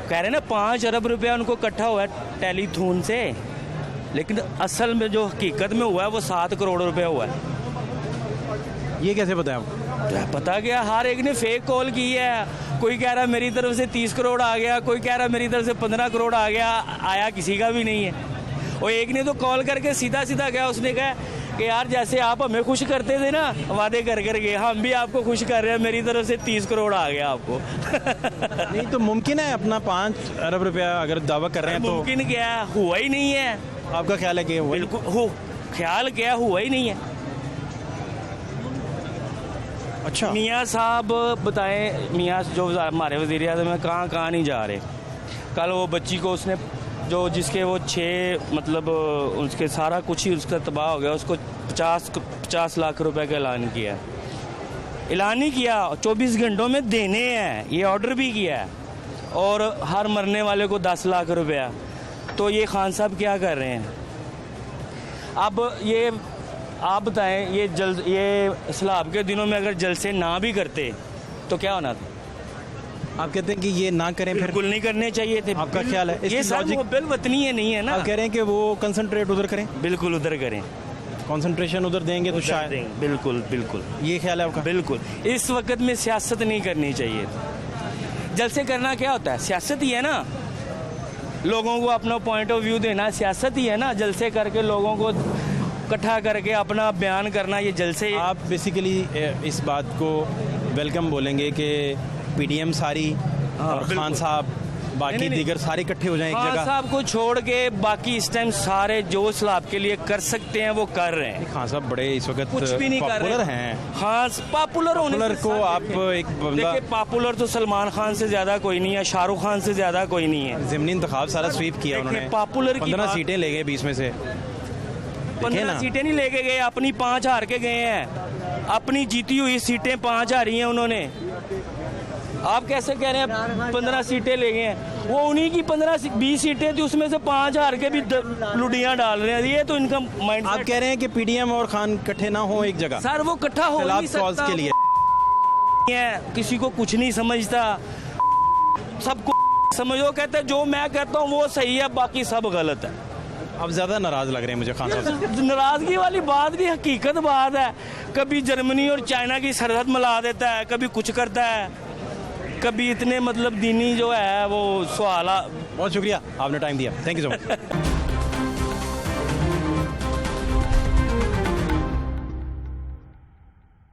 कह रहे हैं ना 5 अरब रुपया उनको इकट्ठा हुआ है टेलीथॉन से, लेकिन असल में जो हकीकत में हुआ है वो 7 करोड़ रुपया हुआ है। ये कैसे पता है आपको? पता क्या, हर एक ने फेक कॉल की है। कोई कह रहा है मेरी तरफ से 30 करोड़ आ गया, कोई कह रहा है मेरी तरफ से 15 करोड़ आ गया, आया किसी का भी नहीं है। और एक ने तो कॉल करके सीधा गया, उसने कहा कि यार जैसे आप हमें खुश करते थे ना वादे कर के, हम भी आपको खुश कर रहे हैं, मेरी तरफ से 30 करोड़ आ गया आपको। नहीं तो मुमकिन है अपना 5 अरब रुपया अगर दावा कर रहे हैं तो? मुमकिन क्या है, हुआ ही नहीं है। आपका ख्याल है कि बिल्कुल ख्याल क्या, हुआ ही नहीं है। अच्छा मियाँ साहब बताएं, मियाँ जो हमारे वज़ीर आज़म में कहाँ नहीं जा रहे। कल वो बच्ची को उसने जो जिसके वो 6 मतलब उसके सारा कुछ ही उसका तबाह हो गया, उसको 50 लाख रुपए का ऐलान किया। ऐलान ही किया, 24 घंटों में देने हैं, ये ऑर्डर भी किया है, और हर मरने वाले को 10 लाख रुपया। तो ये खान साहब क्या कर रहे हैं? अब ये आप बताएं, ये सलाब के दिनों में अगर जलसे ना भी करते तो क्या होना था? आप कहते हैं कि ये ना करें, फिर बिल्कुल नहीं करने चाहिए थे। आपका ख्याल है ये सब बिल वतनी है नहीं है ना? आप कह रहे हैं कि वो कंसंट्रेट उधर करें? बिल्कुल उधर करें, कंसंट्रेशन उधर देंगे तो शायद। बिल्कुल बिल्कुल ये ख्याल है आपका? बिल्कुल। इस वक्त में सियासत नहीं करनी चाहिए। जलसे करना क्या होता है? सियासत ही है ना, लोगों को अपना पॉइंट ऑफ व्यू देना सियासत ही है ना। जलसे करके लोगों को इकट्ठा करके अपना बयान करना, ये जलसे। आप बेसिकली इस बात को वेलकम बोलेंगे कि पीडीएम सारी और खान साहब बाकी दीगर सारे इकट्ठे हो जाएं एक जगह? खान साहब को छोड़ के बाकी इस टाइम सारे जो सलाब के लिए कर सकते हैं वो कर रहे हैं। खान साहब बड़े इस वक्त कुछ भी नहीं कर रहे पॉपुलर हैं। हाँ, पॉपुलर होने को आप एक बंदा, देखिए पॉपुलर तो सलमान खान से ज्यादा कोई नहीं है, शाहरुख खान से ज्यादा कोई नहीं है। ज़िमनी इंतखाब सारा स्वीप किया उन्होंने, पॉपुलर 15 सीटें ले गए 20 में से। 15 सीटें नहीं लेके गए, अपनी 5 हार के गए हैं। अपनी जीती हुई सीटें 5 हारी हैं उन्होंने। आप कैसे कह रहे हैं 15 सीटें ले गए हैं? वो उन्हीं की 15-20 सीटें थी, उसमें से 5 हार के भी लुडियां डाल रहे हैं। ये तो इनका माइंड। आप कह रहे हैं कि पीडीएम और खान इकट्ठे ना हो एक जगह? सर वो इकट्ठा हो नहीं सकता के लिए। किसी को कुछ नहीं समझता, सबको समझो। कहते हैं जो मैं कहता हूँ वो सही है, बाकी सब गलत है। अब ज्यादा नाराज लग रहे हैं मुझे खान साहब से। नाराजगी वाली बात भी हकीकत बात है। कभी जर्मनी और चाइना की सरहद मिला देता है, कभी कुछ करता है, कभी इतने मतलब दीनी जो है वो सवाल। बहुत शुक्रिया, आपने टाइम दिया, थैंक यू सो मच।